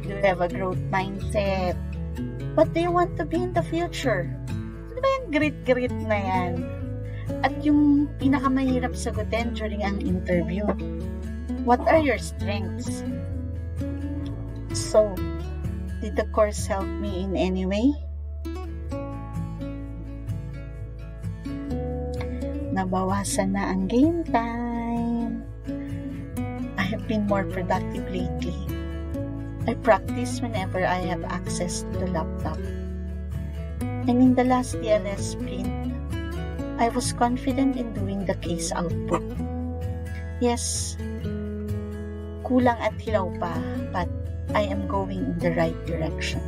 Do you have a growth mindset? What do you want to be in the future? Ano ba yung grit-grit na yan? At yung pinakamahirap sagutin during an interview, what are your strengths? So, did the course help me in any way? Nabawasan na ang game time. I have been more productive lately. I practice whenever I have access to the laptop. And in the last DLS sprint, I was confident in doing the case output. Yes, kulang at hilaw pa, but I am going in the right direction.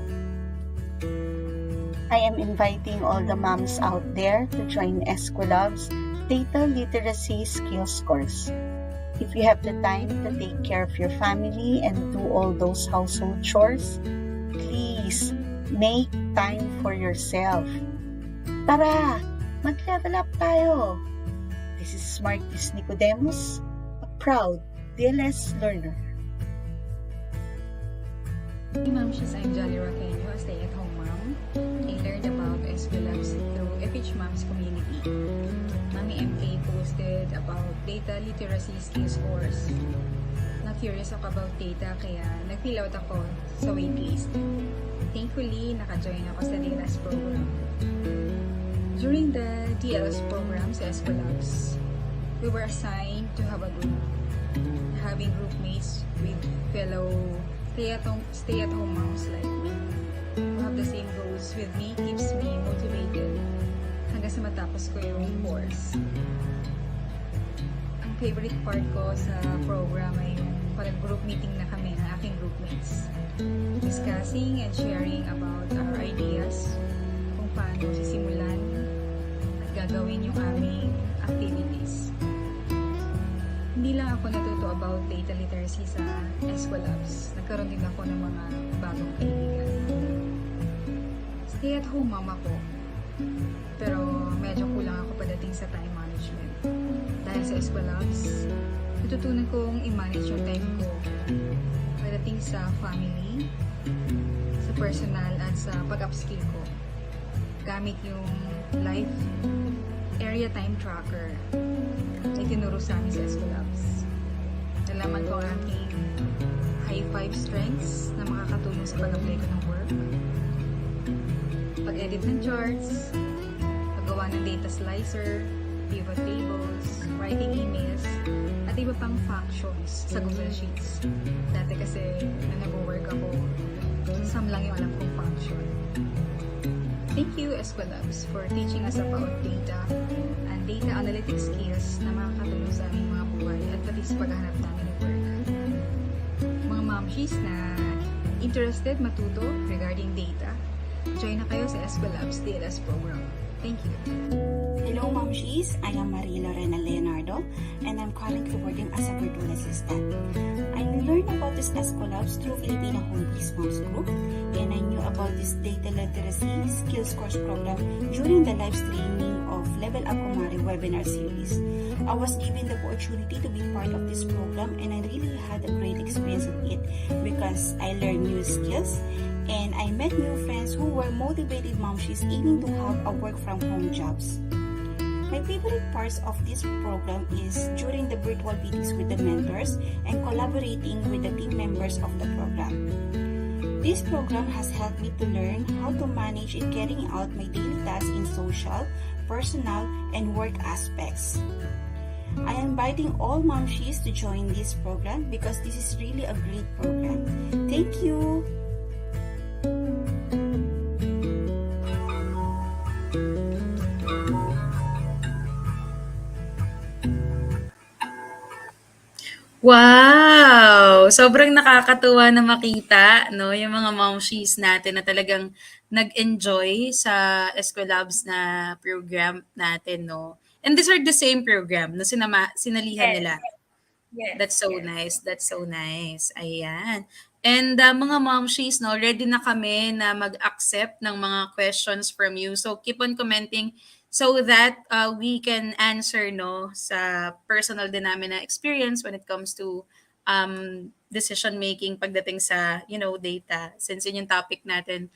I am inviting all the moms out there to join Eskwelabs Data Literacy Skills course. If you have the time to take care of your family and do all those household chores, please make time for yourself. Tara, mag-level up tayo. This is Smarties Nicodemus, a proud DLS learner. Hey Mumshies, I'm Jolly Roqueño, a stay-at-home mom. I learned about Eskwelabs through FHMoms community. Mami MK posted about data literacy skills course. Na-curious ako about data kaya nag-fill out ako sa waitlist. Thankfully, naka-join ako sa DLS program. During the DLS program sa Eskwelabs, we were assigned to have a group. Having group mates with fellow stay-at-home moms like me who have the same goals with me keeps me motivated hanggang sa matapos ko yung course. Ang favorite part ko sa program ay yung parang group meeting na kami ng aking group mates. Discussing and sharing about our ideas kung paano sisimulan at gagawin yung aming activities. Hindi lang ako natuto about data literacy sa Eskwelabs. Nagkaroon din ako ng mga bagong kaibigan. Stay-at-home mom ako. Pero medyo kulang ako pagdating sa time management. Dahil sa Eskwelabs, natutunan kong i-manage yung time ko pagdating sa family, sa personal at sa pag-upskill ko. Gamit yung life area time tracker na tinuro sa amin sa Eskwelabs. Nalaman ko ang aking high five strengths na makakatulong sa pag-apply ko ng work, pag-edit ng charts, paggawa ng data slicer, pivot tables, writing emails, at iba pang functions sa Google Sheets. Dati kasi na nag-work ako, sum lang yung alam kong function. Thank you, Eskwelabs, for teaching us about data and data analytics skills na makakatulong sa aming mga buhay at pati sa paghahanap namin ng work. Mga Mumshies na interested matuto regarding data, join na kayo sa Eskwelabs DLS program. Thank you. Hello, Mumshies. I am Marie Lorena Leonardo, and I'm currently working as a virtual assistant. I learned about this Eskwelabs through Filipino Home-Based Moms Group, and I knew about this data literacy skills course program during the live streaming of Level Up Kumare webinar series. I was given the opportunity to be part of this program, and I really had a great experience in it because I learned new skills and I met new friends who were motivated Mumshies aiming to have a work from home jobs. My favorite parts of this program is during the virtual meetings with the mentors and collaborating with the team members of the program. This program has helped me to learn how to manage and carrying out my daily tasks in social, personal, and work aspects. I am inviting all Mumshies to join this program because this is really a great program. Thank you! Wow! Sobrang nakakatuwa na makita, no, yung mga Mumshies natin na talagang nag-enjoy sa Eskwelabs na program natin, no. And these are the same program na sinalihan Yes. nila. Yes. That's so yes. nice. That's so nice. Ayan. And mga momshies, no, ready na kami na mag-accept ng mga questions from you. So keep on commenting so that we can answer, no, sa personal din namin na experience when it comes to decision making pagdating sa, data. Since yun yung topic natin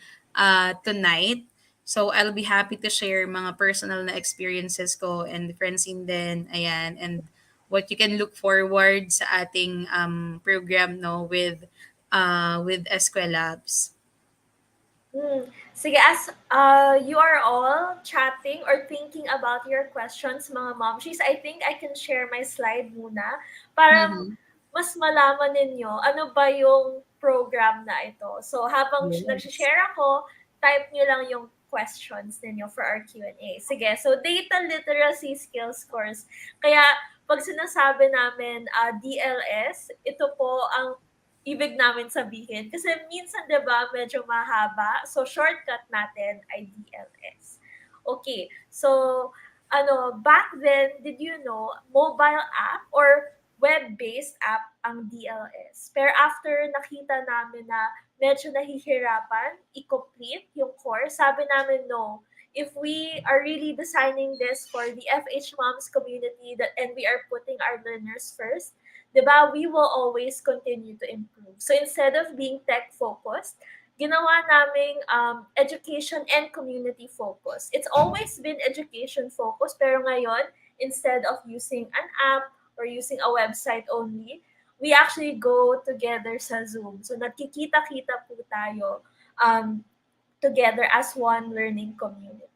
tonight. So I'll be happy to share mga personal na experiences ko and Francine din. Ayan. And what you can look forward sa ating program, no, with Eskwelabs. Sige, as you are all chatting or thinking about your questions, mga momshies, I think I can share my slide muna para mas malaman ninyo ano ba yung program na ito. So habang Yes. nag-share ako, type nyo lang yung questions ninyo for our Q&A. Sige, so data literacy skills course. Kaya pag sinasabi namin DLS, ito po ang ibig namin sabihin. Kasi minsan, di ba, medyo mahaba. So, shortcut natin ay DLS. Okay. So, back then, did you know, mobile app or web-based app ang DLS. Pero after nakita namin na medyo nahihirapan i-complete yung course, sabi namin, no, if we are really designing this for the FHMoms community and we are putting our learners first, diba, we will always continue to improve. So instead of being tech-focused, ginawa naming education and community focus. It's always been education focused, pero ngayon, instead of using an app or using a website only, we actually go together sa Zoom. So nagkikita-kita po tayo together as one learning community.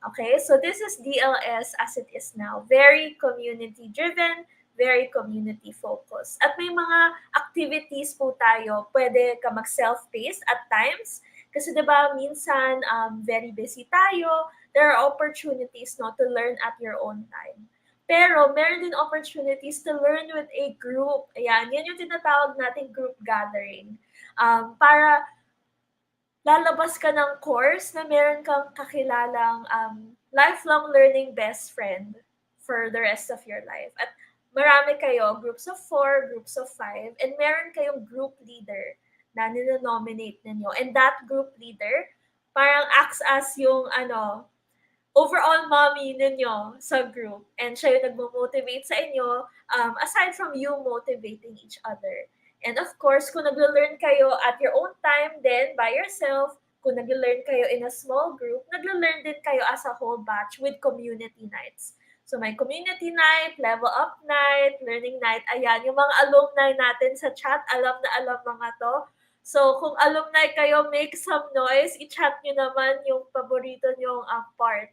Okay, so this is DLS as it is now. Very community-driven, very community-focused. At may mga activities po tayo. Pwede ka mag-self-paced at times. Kasi diba, minsan very busy tayo. There are opportunities to learn at your own time. Pero meron din opportunities to learn with a group. Ayan, yan yung tinatawag nating group gathering. Para lalabas ka ng course na meron kang kakilalang lifelong learning best friend for the rest of your life. At marami kayo, groups of 4, groups of 5, and meron kayong group leader na ninonominate ninyo. And that group leader parang acts as yung overall mommy ninyo sa group. And siya yung nagmo-motivate sa inyo aside from you motivating each other. And of course, kung naglo-learn kayo at your own time then by yourself, kung naglo-learn kayo in a small group, naglo-learn din kayo as a whole batch with community nights. So may community night, level up night, learning night. Ayan, yung mga alumni natin sa chat, alam na alam mga to. So kung alumni kayo, make some noise. I-chat nyo naman yung paborito nyong part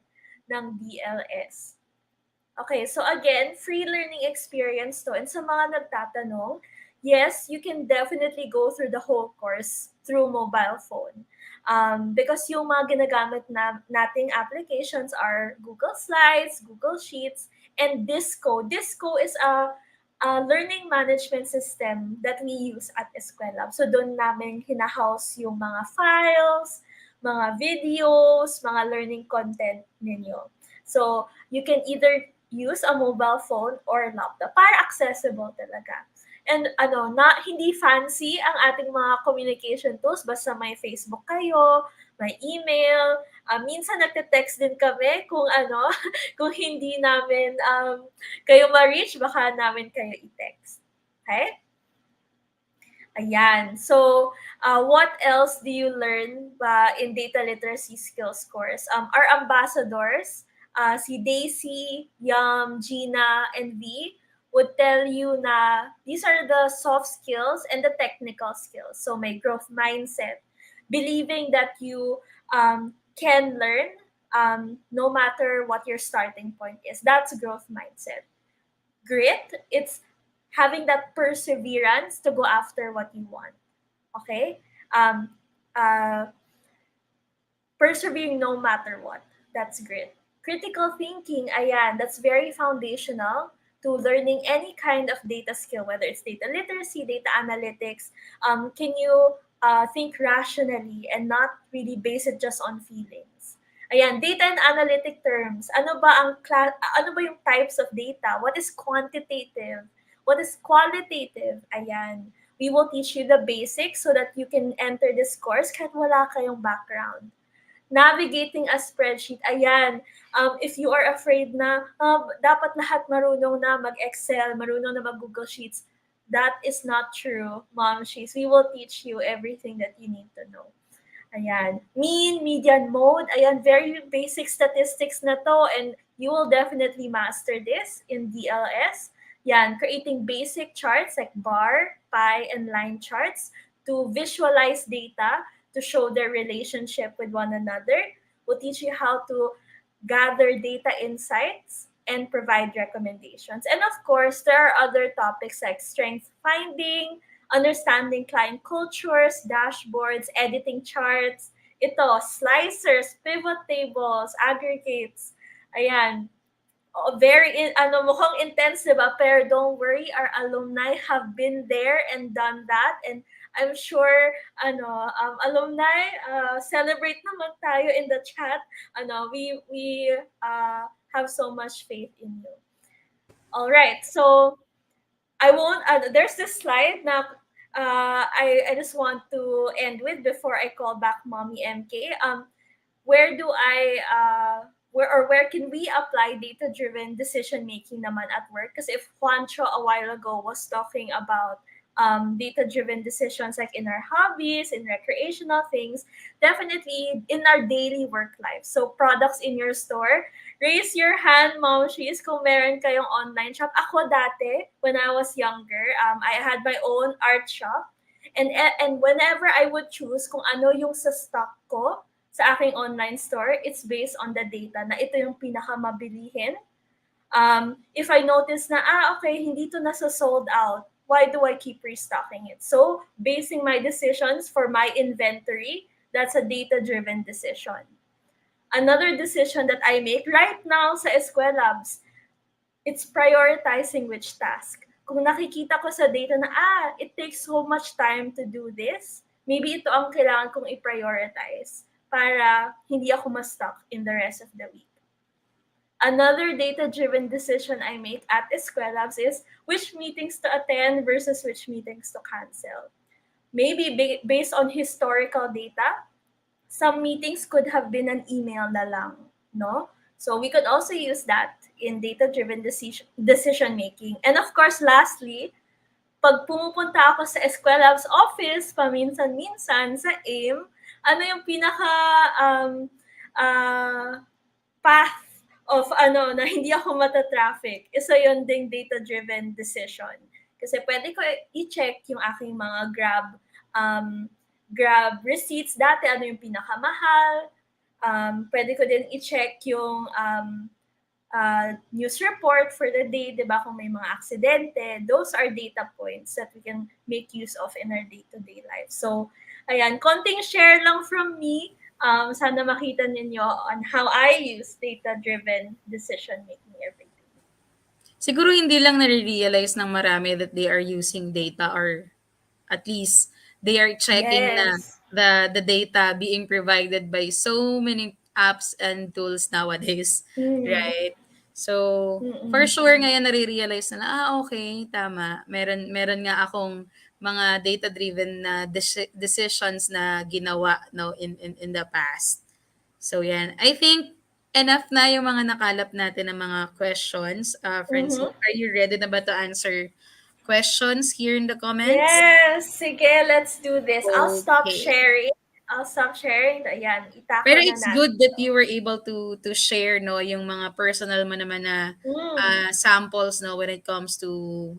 ng DLS. Okay, so again, free learning experience to. And sa mga nagtatanong, yes, you can definitely go through the whole course through mobile phone. Because yung mga ginagamit nating applications are Google Slides, Google Sheets, and Disco. Disco is a learning management system that we use at Eskwelabs. So doon namin hinahouse yung mga files, mga videos, mga learning content ninyo. So you can either use a mobile phone or laptop para accessible talaga. And hindi fancy ang ating mga communication tools, basta may Facebook kayo, may email, minsan nagte-text din kami kung kung hindi namin kayo ma-reach, baka namin kayo i-text. Okay? Ayan. So, what else do you learn in data literacy skills course? Our ambassadors, si Daisy, Yam, Gina, and V, would tell you na these are the soft skills and the technical skills. So may growth mindset, believing that you can learn no matter what your starting point is. That's growth mindset. Grit, it's having that perseverance to go after what you want. Okay? Persevering no matter what. That's grit. Critical thinking, ayan, that's very foundational to learning any kind of data skill, whether it's data literacy, data analytics. Can you think rationally and not really base it just on feelings? Ayan, data and analytic terms. Ano ba yung types of data? What is quantitative? What is qualitative? Ayan. We will teach you the basics so that you can enter this course kahit wala kayong background. Navigating a spreadsheet. Ayan, if you are afraid na dapat lahat marunong na mag-Excel, marunong na mag-Google Sheets, that is not true, Mumshies. We will teach you everything that you need to know. Ayan, mean, median, mode. Ayan, very basic statistics na to, and you will definitely master this in DLS. Yan, creating basic charts like bar, pie, and line charts to visualize data to show their relationship with one another. We'll teach you how to gather data insights and provide recommendations. And of course, there are other topics like strength finding, understanding client cultures, dashboards, editing charts, ito, slicers, pivot tables, aggregates. Ayan, mukhang intense, diba? Pero don't worry, our alumni have been there and done that. And I'm sure, alumni, celebrate naman tayo in the chat. We have so much faith in you. All right, so I won't, there's this slide na I just want to end with before I call back Mommy MK. Where can we apply data-driven decision-making naman at work? Because if Juancho a while ago was talking about data-driven decisions like in our hobbies, in recreational things, definitely in our daily work life. So products in your store, raise your hand, Mumshies, kung meron kayong online shop. Ako dati, when I was younger, I had my own art shop. And whenever I would choose kung ano yung sa stock ko, sa aking online store, it's based on the data na ito yung pinakamabilihin. If I notice na, okay, hindi to nasa sold out, why do I keep restocking it? So, basing my decisions for my inventory, that's a data-driven decision. Another decision that I make right now sa Eskwelabs, it's prioritizing which task. Kung nakikita ko sa data na, it takes so much time to do this, maybe ito ang kailangan kong i-prioritize para hindi ako ma-stuck in the rest of the week. Another data-driven decision I make at Eskwelabs is which meetings to attend versus which meetings to cancel. Maybe based on historical data, some meetings could have been an email na lang, no? So we could also use that in data-driven decision-making. And of course, lastly, pag pumupunta ako sa Eskwelabs office, paminsan-minsan sa AIM, ano yung pinaka path of na hindi ako mata-traffic? Isa yun ding data-driven decision. Kasi pwede ko i-check yung aking mga Grab receipts dati, ano yung pinakamahal. Pwede ko din i-check yung news report for the day, di ba, kung may mga aksidente. Those are data points that we can make use of in our day-to-day life. So, ayan, konting share lang from me. Sana makita ninyo on how I use data-driven decision-making every day. Siguro hindi lang nare-realize ng marami that they are using data, or at least they are checking Yes. na the data being provided by so many apps and tools nowadays, right? So, for sure ngayon nare-realize na okay, tama. Meron nga akong mga data-driven na decisions na ginawa in the past. So, yan. I think enough na yung mga nakalap natin ng mga questions. Francine, are you ready na ba to answer questions here in the comments? Yes! Sige, let's do this. I'll stop Okay. sharing. Ayan, itako Pero na it's natin. good that you were able to share yung mga personal mo naman na samples when it comes to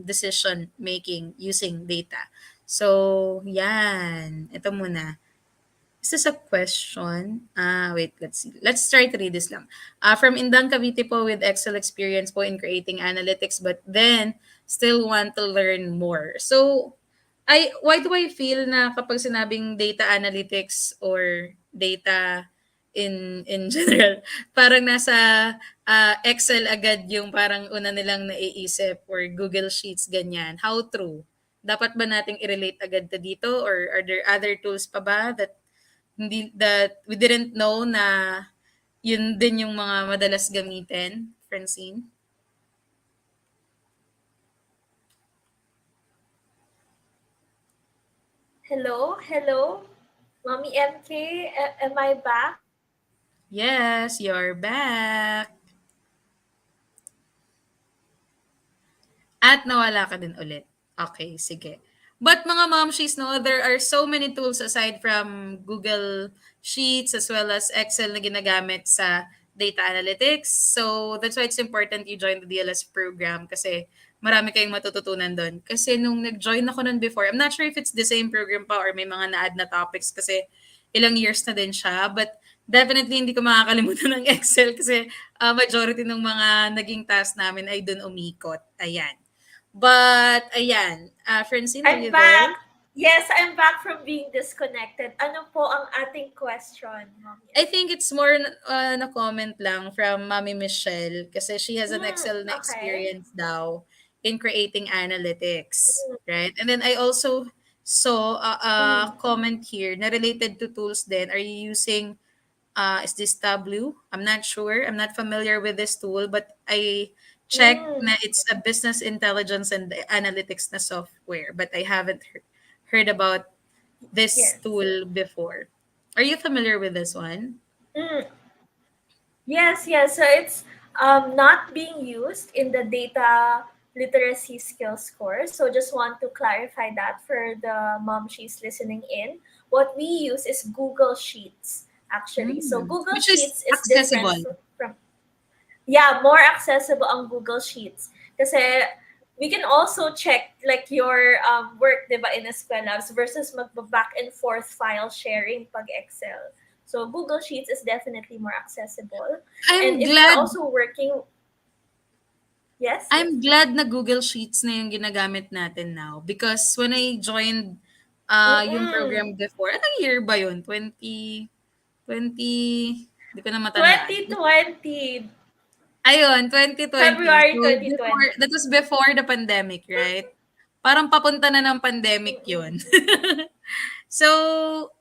decision making using data. So, yan. Ito muna. Is this a question? Wait, let's see. Let's try to read this lang. From Indang Cavite po, with Excel experience po in creating analytics, but then still want to learn more. So, why do I feel na kapag sinabing data analytics or data in general, parang nasa Excel agad yung parang una nilang naiisip, or Google Sheets, ganyan. How true? Dapat ba nating i-relate agad to dito, or are there other tools pa ba that we didn't know na Yun din yung mga madalas gamitin, Francine? Hello? Hello? Mommy MK, am I back? Yes, you're back. At nawala ka din ulit. Okay, sige. But mga momshies, no, there are so many tools aside from Google Sheets as well as Excel na ginagamit sa data analytics. So that's why it's important you join the DLS program kasi marami kayong matututunan doon. Kasi nung nag-join ako nun before, I'm not sure if it's the same program pa or may mga na-add na topics kasi ilang years na din siya. But definitely hindi ko makakalimutan ng Excel kasi majority ng mga naging task namin ay doon umikot. Ayan. But, ayan. Francine, are I'm you there? back. Yes, I'm back from being disconnected. Ano po ang ating question, Mommy? I think it's more na comment lang from Mami Michelle kasi she has an Excel na Okay. experience daw in creating analytics, right? And then I also saw a comment here na related to tools then. Are you using is this Tableau? I'm not sure. I'm not familiar with this tool, but I checked na it's a business intelligence and analytics na software, but I haven't heard about this tool before. Are you familiar with this one? Mm. Yes, yes. So it's not being used in the data literacy skills course. So just want to clarify that for the mom she's listening in. What we use is Google Sheets, actually. So Google Which is Sheets is different accessible. from yeah, more accessible on Google Sheets. Kasi we can also check like your work, diba, in Eskwelabs versus mag-back and forth file sharing pag Excel. So Google Sheets is definitely more accessible. I'm And if you're glad also working, yes, I'm glad na Google Sheets na yung ginagamit natin now because when I joined yung program before, anong year ba yun? 2020, hindi ko na matandaan. 2020. Ayun, 2020. February So before, 2020. that was before the pandemic, right? Parang papunta na ng pandemic yun. So,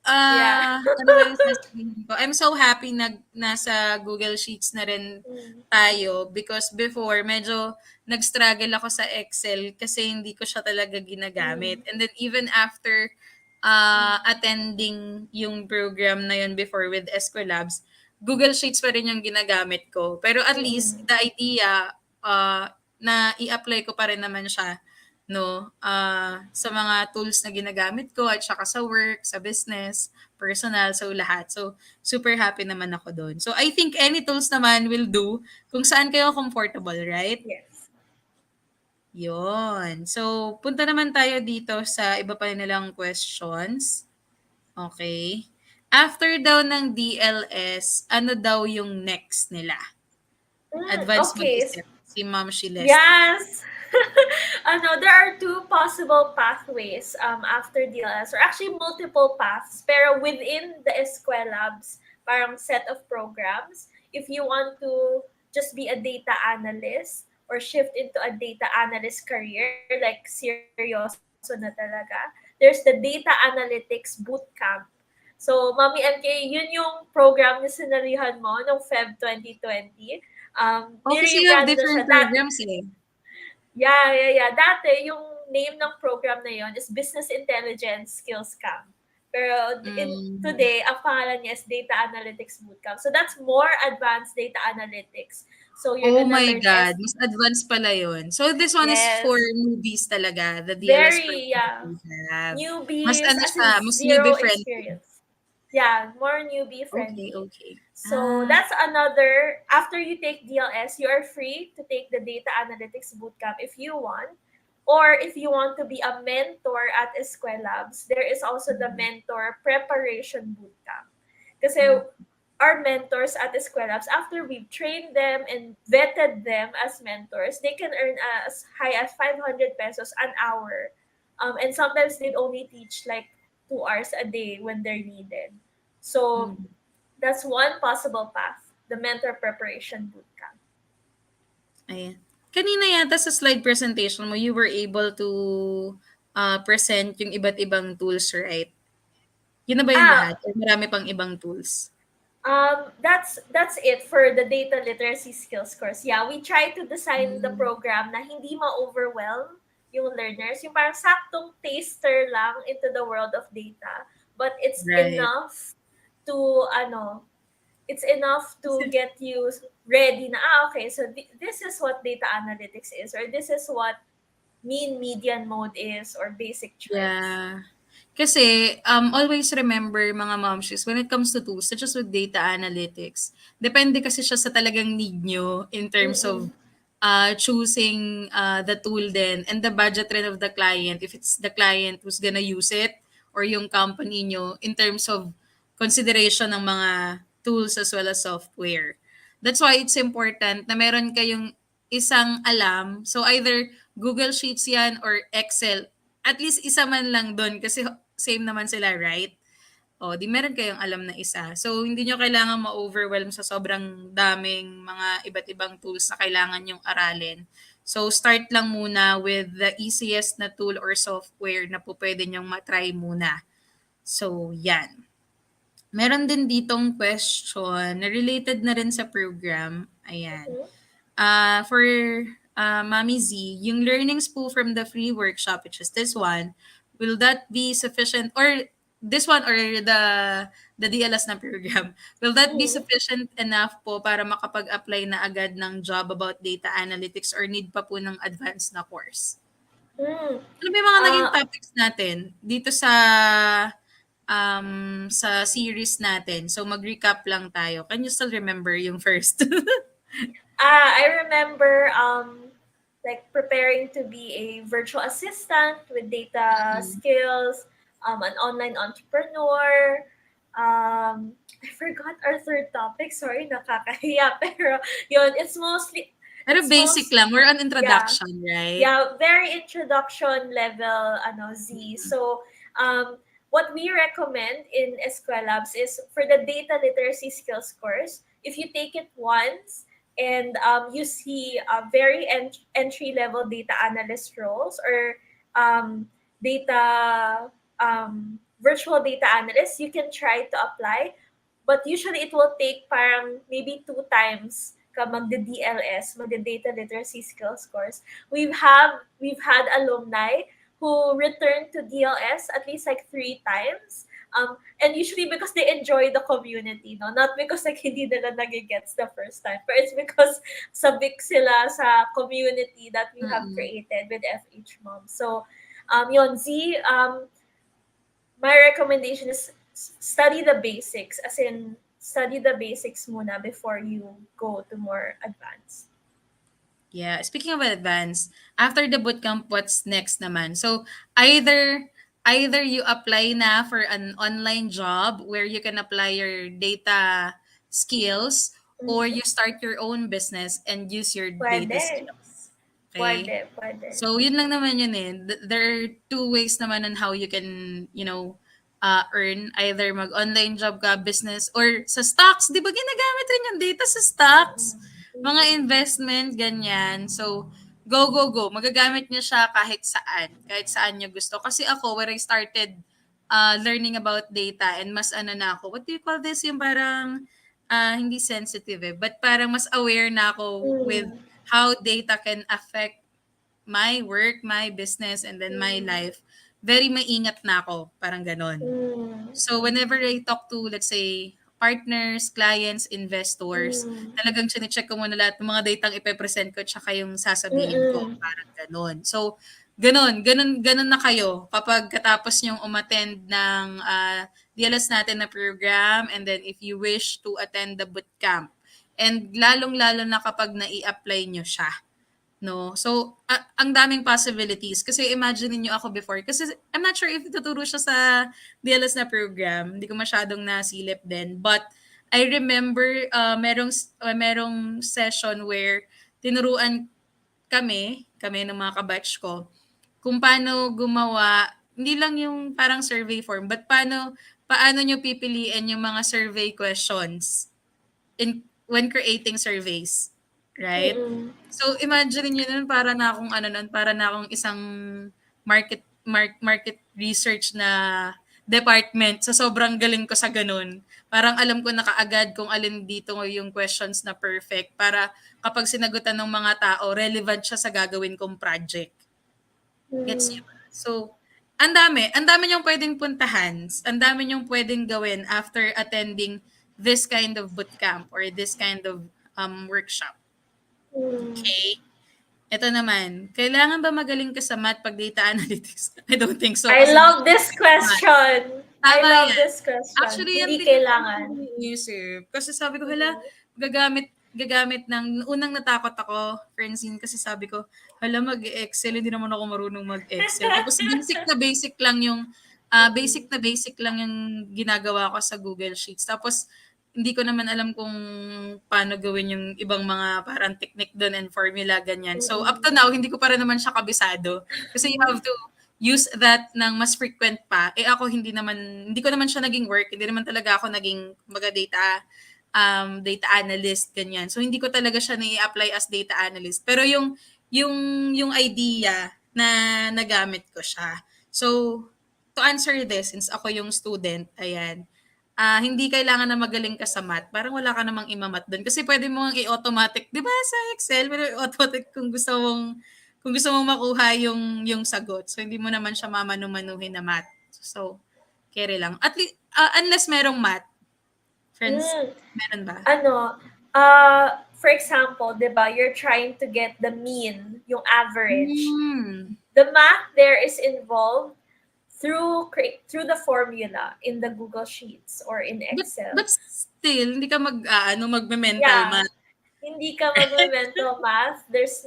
Yeah. ano ba yung sasabihin ko? I'm so happy na nasa Google Sheets na rin tayo because before medyo nag-struggle ako sa Excel kasi hindi ko siya talaga ginagamit. And then even after attending yung program na yun before with Eskwelabs, Google Sheets pa rin yung ginagamit ko. Pero at least the idea na i-apply ko pa rin naman siya no sa mga tools na ginagamit ko at saka sa work, sa business, personal, so lahat. So super happy naman ako doon. So I think any tools naman will do kung saan kayo comfortable, right? Yes. Yon. So punta naman tayo dito sa iba pa nilang questions. Okay. After daw ng DLS, ano daw yung next nila? Advanced Okay. mag-isip. Si Ma'am Shiles. Yes. There are two possible pathways after DLS, or actually multiple paths, pero within the Eskwelabs, parang set of programs. If you want to just be a data analyst or shift into a data analyst career, like seryoso na talaga, there's the Data Analytics Bootcamp. So, Mami MK, yun yung program na sinalihan mo noong Feb 2020. Kasi you have Nirebrand na siya. different programs eh. Yeah. Dati, yung name ng program na yon is Business Intelligence Skills Camp. Pero today, ang pangalan niya is Data Analytics Bootcamp. So that's more advanced data analytics. So you're Oh gonna my learn God, mas advanced pala yun. So this one is for newbies talaga, the DLS Very, program we have. Newbies, Mas ano as in siya, mas zero newbie friendly. experience. Yeah, more newbie friendly. Okay. So that's another, after you take DLS, you are free to take the Data Analytics Bootcamp if you want. Or if you want to be a mentor at Eskwelabs, there is also the Mentor Preparation Bootcamp. Kasi our mentors at Eskwelabs, after we've trained them and vetted them as mentors, they can earn as high as 500 pesos an hour. And sometimes they'd only teach like 2 hours a day when they're needed. So that's one possible path, the Mentor Preparation Bootcamp. Ayan. Kanina yata sa slide presentation mo, you were able to present yung iba't ibang tools, right? Yun na ba yung lahat? O marami pang ibang tools? That's it for the data literacy skills course. Yeah, we try to design the program na hindi ma-overwhelm yung learners, yung parang saktong taster lang into the world of data, but it's Right. enough to it's enough to get you ready na okay, so this is what data analytics is, or this is what mean median mode is, or basic trends. Yeah. Kasi, always remember mga momshies, when it comes to tools, such as with data analytics, depende kasi siya sa talagang need nyo in terms of Mm-mm. choosing the tool then and the budget rin of the client, if it's the client who's gonna use it or yung company nyo in terms of consideration ng mga tools as well as software. That's why it's important na meron kayong isang alam. So either Google Sheets yan or Excel, at least isa man lang doon kasi same naman sila, right? O, di meron kayong alam na isa. So, hindi nyo kailangan ma-overwhelm sa sobrang daming mga iba't ibang tools na kailangan yung aralin. So, start lang muna with the easiest na tool or software na po pwede nyong matry muna. So, yan. Meron din ditong question na related na rin sa program. Ayan. For Mami Z, yung learnings po from the free workshop, which is this one, will that be sufficient, or this one, or the DLS na program, will that be sufficient enough po para makapag-apply na agad ng job about data analytics, or need pa po ng advanced na course? Ano ba yung mga naging topics natin dito sa series natin? So, mag-recap lang tayo. Can you still remember yung first? I remember like preparing to be a virtual assistant with data skills, an online entrepreneur. I forgot our third topic. Sorry, nakakahiya. Pero yun, it's mostly Pero basic lang. We're on introduction, right? Yeah, very introduction level Z. So, what we recommend in Eskwelabs is for the data literacy skills course, if you take it once and you see a very entry level data analyst roles, or data virtual data analyst, you can try to apply. But usually it will take parang maybe 2 times ka magde-DLS, magde-data literacy skills course. We've had alumni who returned to DLS at least like 3 times. And usually because they enjoy the community, no? Not because like hindi nila nagigets the first time, but it's because sabik sila sa community that we have created with FHMoms. So, yun, Z, my recommendation is study the basics, as in study the basics muna before you go to more advanced. Yeah, speaking of advanced, after the bootcamp, what's next naman? So, either you apply na for an online job where you can apply your data skills, or you start your own business and use your data Pwede. skills. Okay? Pwede. So, yun lang naman yun eh. There are 2 ways naman on how you can, earn. Either mag-online job ka, business, or sa stocks. Di ba ginagamit rin yung data sa stocks? Mga investment, ganyan. So, go. Magagamit niyo siya kahit saan. Kahit saan niyo gusto. Kasi ako, when I started learning about data, and mas na ako, what do you call this? Yung parang, hindi sensitive eh, but parang mas aware na ako with how data can affect my work, my business, and then my life. Very maingat na ako. Parang ganon. So, whenever I talk to, let's say, partners, clients, investors, talagang chinecheck ko muna lahat ng mga datang ipepresent ko tsaka yung sasabihin ko. Parang ganon. So, ganon na kayo kapag katapos nyong umattend ng DLS natin na program, and then if you wish to attend the bootcamp. And lalong-lalo na kapag nai-apply nyo siya. No? So, ang daming possibilities. Kasi imagine niyo ako before. Kasi I'm not sure if tuturo siya sa DLS na program. Hindi ko masyadong nasilip din. But I remember merong session where tinuruan kami ng mga kabatch ko, kung paano gumawa, hindi lang yung parang survey form, but paano nyo pipiliin yung mga survey questions when creating surveys. Right? So, imagine niyo nun, para na akong isang market research na department. So sobrang galing ko sa ganun. Parang alam ko na kaagad kung alin dito yung questions na perfect para kapag sinagutan ng mga tao, relevant siya sa gagawin kong project. Gets niyo ba? So, ang dami niyong pwedeng puntahan, ang dami niyong pwedeng gawin after attending this kind of bootcamp or this kind of workshop. Okay? Ito naman, kailangan ba magaling ka sa math pag data analytics? I don't think so. I Kasi love this question. I tama love yan. this question. Actually, yan Hindi din kailangan. yung iniisip. Kasi sabi ko, hala, gagamit ng, unang natakot ako, Francine, kasi sabi ko, hala, mag-Excel, hindi naman ako marunong mag-Excel. Tapos basic na basic lang yung ginagawa ko sa Google Sheets. Tapos, hindi ko naman alam kung paano gawin yung ibang mga parang technique doon and formula, ganyan. So, up to now, hindi ko pa rin naman siya kabisado. Kasi you have to use that ng mas frequent pa. Eh ako hindi ko naman siya naging work. Hindi naman talaga ako naging data analyst, ganyan. So, hindi ko talaga siya na-apply as data analyst. Pero yung idea na nagamit ko siya. So, to answer this, since ako yung student, ayan, hindi kailangan na magaling ka sa math. Parang wala ka namang imamat doon. Kasi pwede mo i-automatic, di ba sa Excel, pero automatic kung gusto mong makuha yung sagot. So, hindi mo naman siya mamanu-manuhin na math. So, carry lang. At least, unless merong math, friends, meron ba? For example, di ba, you're trying to get the mean, yung average. The math there is involved through the formula in the Google Sheets or in Excel. But still, hindi ka magme-mental math. Hindi ka magme-mental math. It's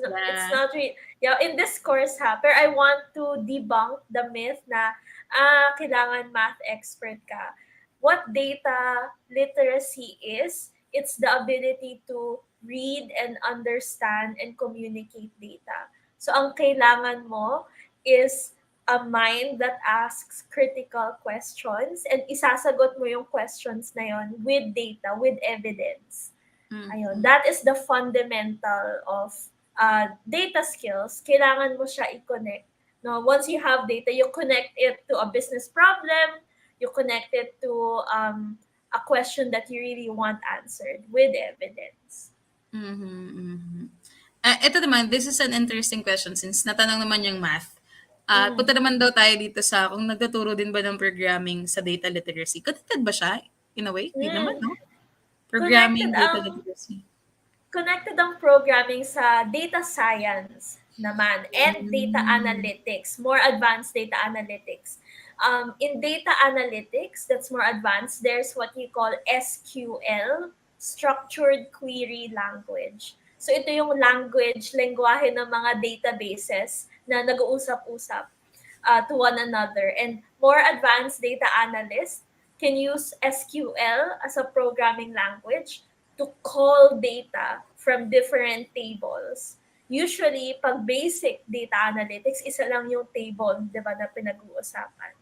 not really, in this course pero I want to debunk the myth na kailangan math expert ka. What data literacy is, it's the ability to read and understand and communicate data. So ang kailangan mo is a mind that asks critical questions and isasagot mo yung questions na yon with data, with evidence. Ayun, that is the fundamental of data skills. Kailangan mo siya i-connect. No, once you have data, you connect it to a business problem, you connect it to a question that you really want answered with evidence. Ito naman, this is an interesting question since natanong naman yung math. Punta naman daw tayo dito sa kung nagtuturo din ba ng programming sa data literacy. Connected ba siya? In a way? Hindi naman, no? Programming, data literacy. Connected ang programming sa data science naman and data analytics, more advanced data analytics. In data analytics, that's more advanced, there's what you call SQL, Structured Query Language. So ito yung lengguwahe ng mga databases na nag-uusap-usap to one another. And more advanced data analysts can use SQL as a programming language to call data from different tables. Usually, pag basic data analytics, isa lang yung table, di ba, na pinag-uusapan.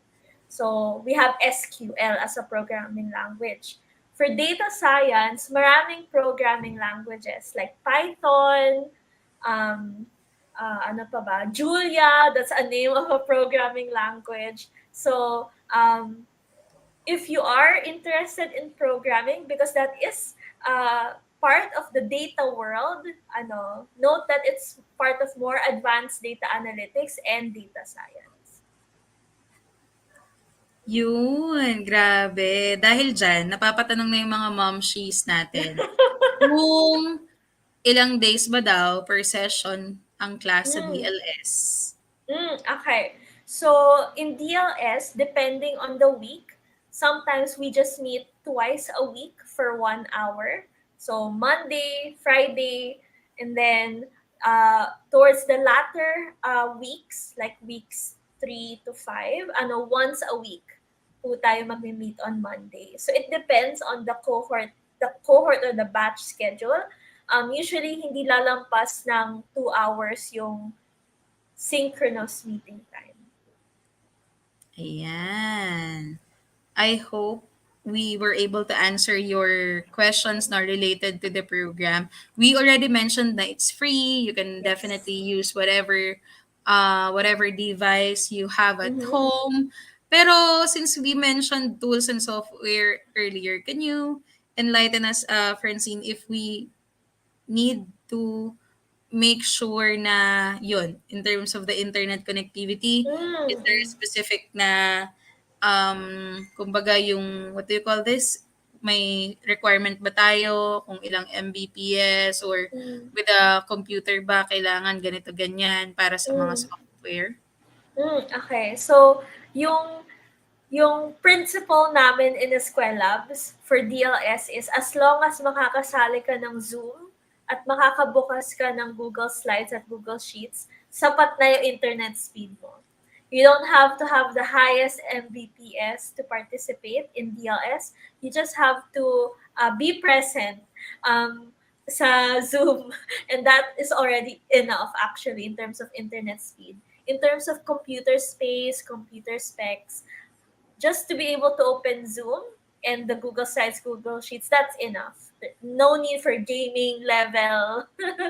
So, we have SQL as a programming language. For data science, maraming programming languages like Python, ano pa ba? Julia, that's a name of a programming language. So, if you are interested in programming, because that is part of the data world, note that it's part of more advanced data analytics and data science. Yun, grabe. Dahil dyan, napapatanong na yung mga Mumshies natin. Kung ilang days ba daw per session ang class sa DLS? Okay. So, in DLS, depending on the week, sometimes we just meet twice a week for 1 hour. So, Monday, Friday, and then towards the latter weeks, like weeks 3 to 5, once a week po tayo mag-meet on Monday. So, it depends on the cohort or the batch schedule. Usually, hindi lalampas ng 2 hours yung synchronous meeting time. Ayan. I hope we were able to answer your questions now related to the program. We already mentioned that it's free. You can definitely use whatever device you have at home. Pero since we mentioned tools and software earlier, can you enlighten us, Francine, if we need to make sure na yun, in terms of the internet connectivity, is there a specific na, kumbaga yung, what do you call this? May requirement ba tayo kung ilang Mbps or with a computer ba kailangan ganito ganyan para sa mga software? Okay. So, yung principle namin in Eskwelabs for DLS is as long as makakasali ka ng Zoom at makakabukas ka ng Google Slides at Google Sheets, sapat na yung internet speed mo. You don't have to have the highest Mbps to participate in DLS. You just have to be present sa Zoom, and that is already enough actually in terms of internet speed. In terms of computer space, computer specs, just to be able to open Zoom and the Google Slides, Google Sheets, that's enough. No need for gaming level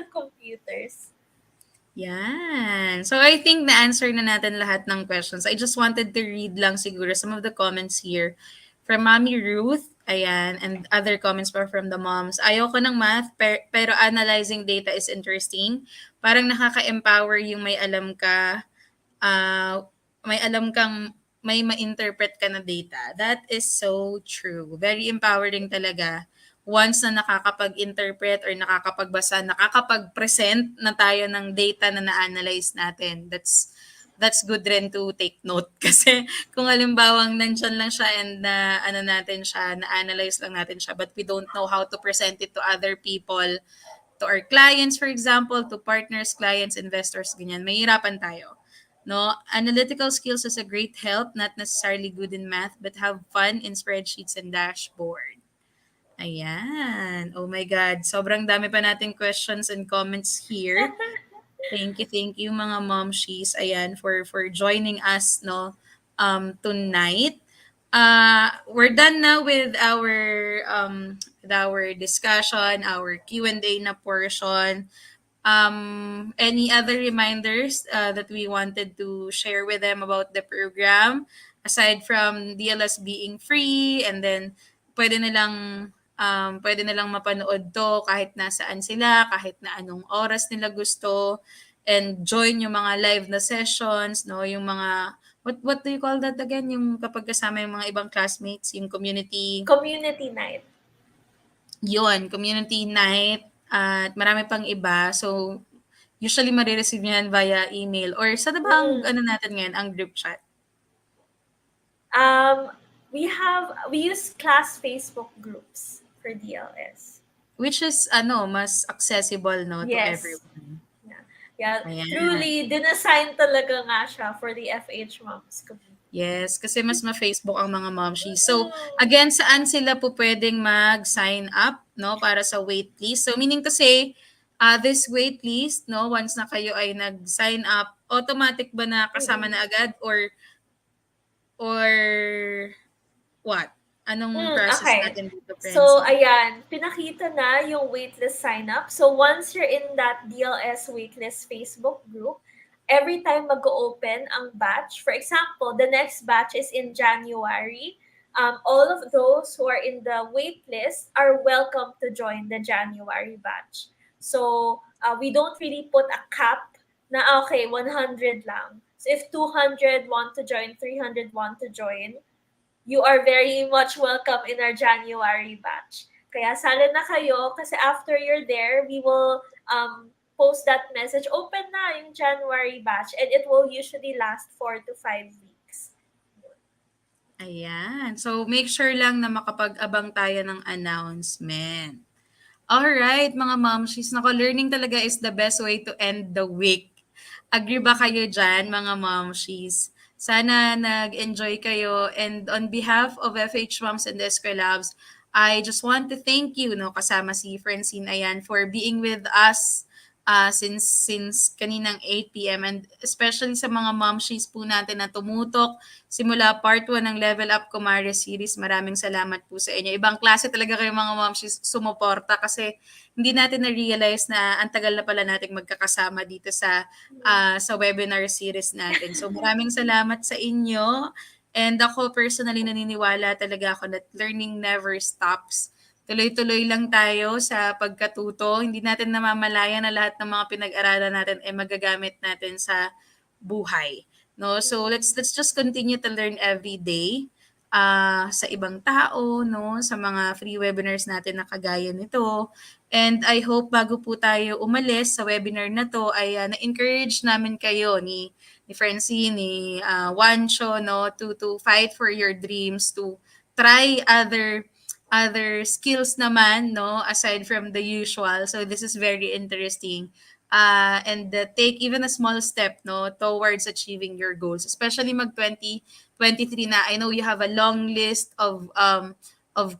computers. Yan. So I think na-answer na natin lahat ng questions. I just wanted to read lang siguro some of the comments here from Mommy Ruth, ayan, and other comments pa from the moms. Ayoko ng math, pero analyzing data is interesting. Parang nakaka-empower yung may alam ka, may alam kang may ma-interpret ka na data. That is so true. Very empowering talaga. Once na nakakapag-interpret or nakakapagbasa, nakakapag-present na tayo ng data na na-analyze natin. That's good rin to take note. Kasi kung halimbawang nandyan lang siya and na ano natin siya, na-analyze lang natin siya, but we don't know how to present it to other people, to our clients, for example, to partners, clients, investors, ganyan, mahirapan tayo. No, analytical skills is a great help, not necessarily good in math, but have fun in spreadsheets and dashboard. Ayan. Oh my God. Sobrang dami pa nating questions and comments here. Thank you mga Mumshies. Ayan, for joining us, no, tonight. We're done now with our discussion, our Q&A na portion. Any other reminders that we wanted to share with them about the program, aside from DLS being free, and then pwede nilang mapanood to kahit nasaan sila, kahit na anong oras nila gusto, and join yung mga live na sessions, no, yung mga what do you call that again, yung kapag kasama yung mga ibang classmates, yung community night. Yun, community night, at marami pang iba. So, usually marireceive nyo yan via email. Or sa ba ang ano natin ngayon, ang group chat? We use class Facebook groups for DLS. Which is, mas accessible, no, to everyone. Yeah, Ayan. truly, dinassign talaga nga siya for the FHMoms community. Yes, kasi mas ma-Facebook ang mga Mumshies. So, again, saan sila po pwedeng mag-sign up, no, para sa waitlist? So, meaning to say, this waitlist, no, once na kayo ay nag-sign up, automatic ba na kasama na agad or what? Anong process natin dito, friends? So, ayan, pinakita na yung waitlist sign-up. So, once you're in that DLS waitlist Facebook group, every time mag-open ang batch, for example, the next batch is in January, all of those who are in the waitlist are welcome to join the January batch. So, we don't really put a cap na, okay, 100 lang. So, if 200 want to join, 300 want to join, you are very much welcome in our January batch. Kaya sala na kayo kasi after you're there, we will post that message, open na yung January batch, and it will usually last 4 to 5 weeks. Ayan. So, make sure lang na makapag-abang tayo ng announcement. Alright, mga Mumshies. Learning talaga is the best way to end the week. Agree ba kayo dyan, mga Mumshies? Sana nag-enjoy kayo. And on behalf of FHMoms and Eskwelabs, I just want to thank you, no, kasama si Francine, ayan, for being with us since kaninang 8 p.m. and especially sa mga Mumshies po natin na tumutok simula part 1 ng Level Up Kumare series. Maraming salamat po sa inyo. Ibang klase talaga kayo mga Mumshies sumuporta kasi hindi natin na-realize na ang tagal na pala nating magkakasama dito sa webinar series natin. So maraming salamat sa inyo And ako personally naniniwala talaga ako that learning never stops. Tuloy-tuloy lang tayo sa pagkatuto. Hindi natin namamalayan na lahat ng mga pinag-aralan natin ay magagamit natin sa buhay. No? So let's just continue to learn every day sa ibang tao, no? Sa mga free webinars natin na kagaya nito. And I hope bago po tayo umalis sa webinar na to ay na-encourage namin kayo ni Francine, ni Wancho, no, to fight for your dreams, to try other skills naman, no, aside from the usual. So this is very interesting. And take even a small step, no, towards achieving your goals, especially mag 2023 na. I know you have a long list of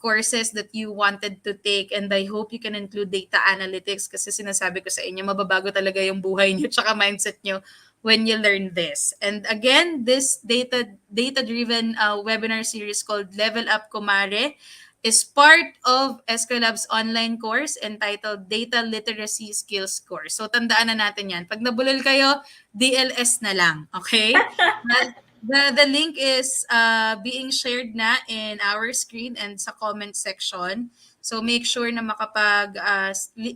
courses that you wanted to take, and I hope you can include data analytics kasi sinasabi ko sa inyo, mababago talaga yung buhay niyo tsaka mindset niyo when you learn this. And again, this data-driven webinar series called Level Up Kumare is part of Eskwelabs online course entitled Data Literacy Skills Course. So tandaan na natin yan. Pag nabulol kayo, DLS na lang. Okay? The link is being shared na in our screen and sa comment section. So make sure na makapag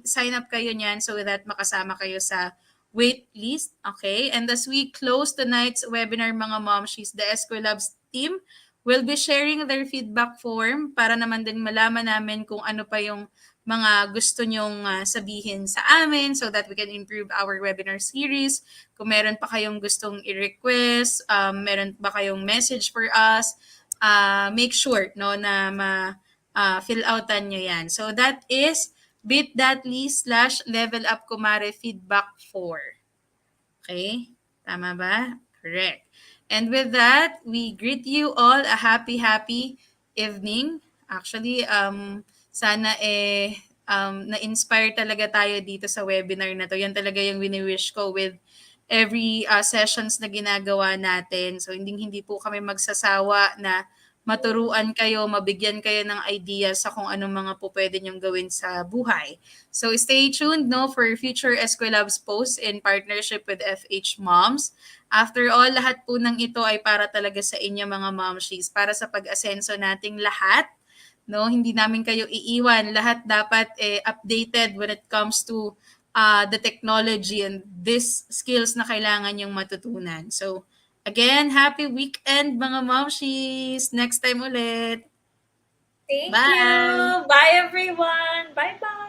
sign up kayo niyan so that makasama kayo sa wait list. Okay? And as we close tonight's webinar, mga Mumshies, the Eskwelabs team will be sharing their feedback form para naman din malaman namin kung ano pa yung mga gusto nyong sabihin sa amin so that we can improve our webinar series. Kung meron pa kayong gustong i-request, meron pa kayong message for us, make sure no, na fill outan nyo yan. So that is bit.ly/levelupkumare-feedback4. Okay? Tama ba? Correct. And with that, we greet you all a happy evening. Actually, sana na-inspire talaga tayo dito sa webinar na to. Yan talaga yung wini-wish ko with every sessions na ginagawa natin. So, hindi po kami magsasawa na maturuan kayo, mabigyan kayo ng ideas sa kung anong mga po pwede nyong gawin sa buhay. So stay tuned no, for future Eskwelabs posts in partnership with FHMoms. After all, lahat po ng ito ay para talaga sa inyo mga Mumshies, para sa pag-asenso nating lahat. No, hindi namin kayo iiwan. Lahat dapat updated when it comes to the technology and these skills na kailangan yung matutunan. So again, happy weekend mga Mumshies. Next time ulit. Thank Bye. you. Bye everyone. Bye-bye.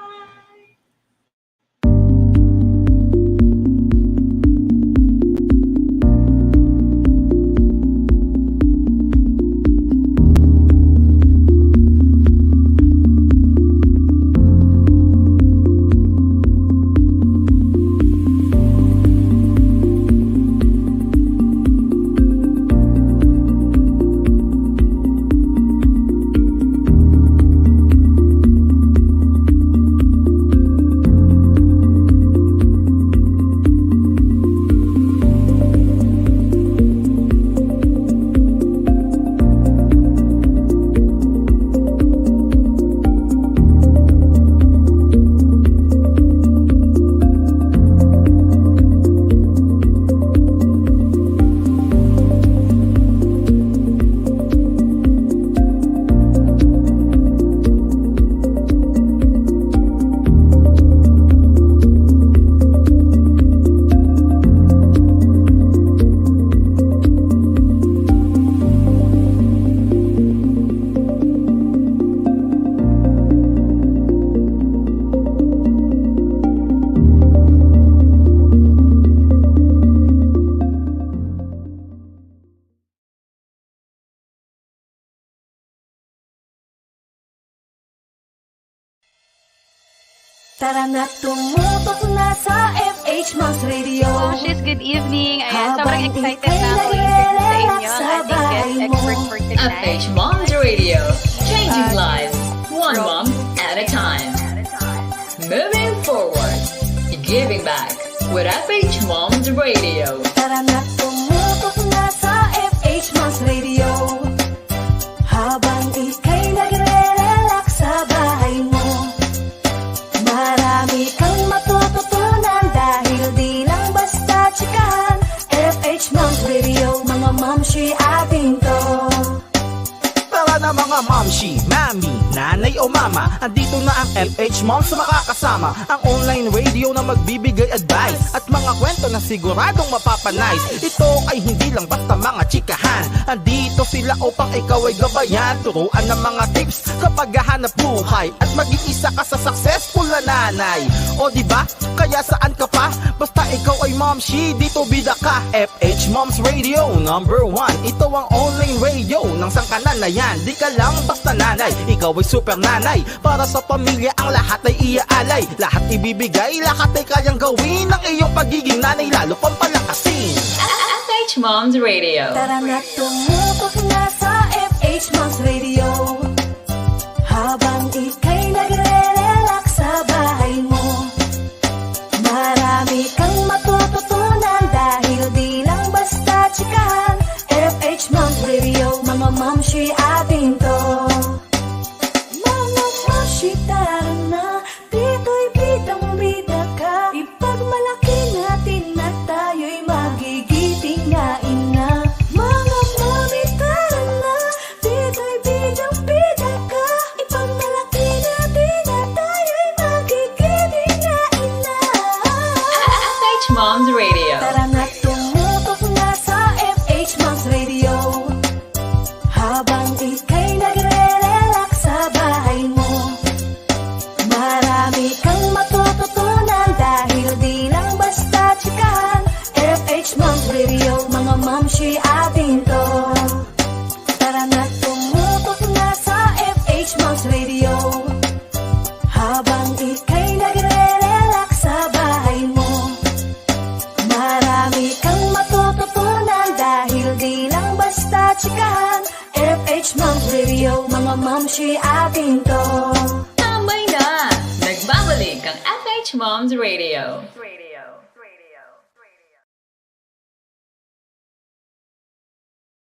Tara na tumutok na sa FHMoms Radio. Mumshies, good evening. Ayan, sobrang excited na ako i-interview sa inyo ang ating guest expert for tonight. FHMoms Radio, changing lives, one mom at a time. Moving forward, giving back with FHMoms Radio. Tara na tumutok na sa FHMoms Radio. Habang ika'y nagre-relax sa bahay mo, marami kang matututunan dahil di lang basta chikahan. FHMoms Radio, mga Mumshi ating to. momshi, mami, nanay o mama, andito na ang FH Moms na makakasama. Ang online radio na magbibigay advice at mga kwento na siguradong mapapanice. Ito ay hindi lang basta mga chikahan, andito sila upang ikaw ay gabayan. Turuan ng mga tips kapag hahanap buhay at maging isa ka sa successful na nanay. O diba? Kaya saan ka pa? Basta ikaw ay momshi, dito bida ka. FH Moms Radio number 1. Ito ang online radio ng sangkanan na yan. Di ka lang basta nanay, ikaw ay super nanay. Para sa pamilya ang lahat ay iaalay. Lahat ibibigay, lahat ay kayang gawin. Ang iyong pagiging nanay lalo pang palakasin. FH Moms Radio. Tara na tumutok na sa FH Moms Radio. Habang ika'y nagre-relax sa bahay mo, marami kang matututunan dahil di lang basta chikahan. FH Moms Radio, mga momshi atin to. Mga momshi, tara na, dito'y bidang-bida ka. Ipagmalaki natin na tayo'y magigiting nga ina. Mga mami, tara na, dito'y bidang-bida ka. Ipagmalaki natin na tayo'y magigiting nga ina. FH Moms Radio. Tara na tumutok na sa FH Moms Radio. Habang ika'y nagre-relax sa bahay mo, marami kang matututunan dahil di lang basta chikahan. FH Moms Radio, mga momshi atin to. Tara na tumutok na sa FH Moms Radio. Habang ika'y nagre-relax sa bahay mo, marami kang matututunan dahil di lang basta chikahan. FH Moms Radio, mga momshi atin to. Tambay na! Nagbabalik ang FH Moms Radio.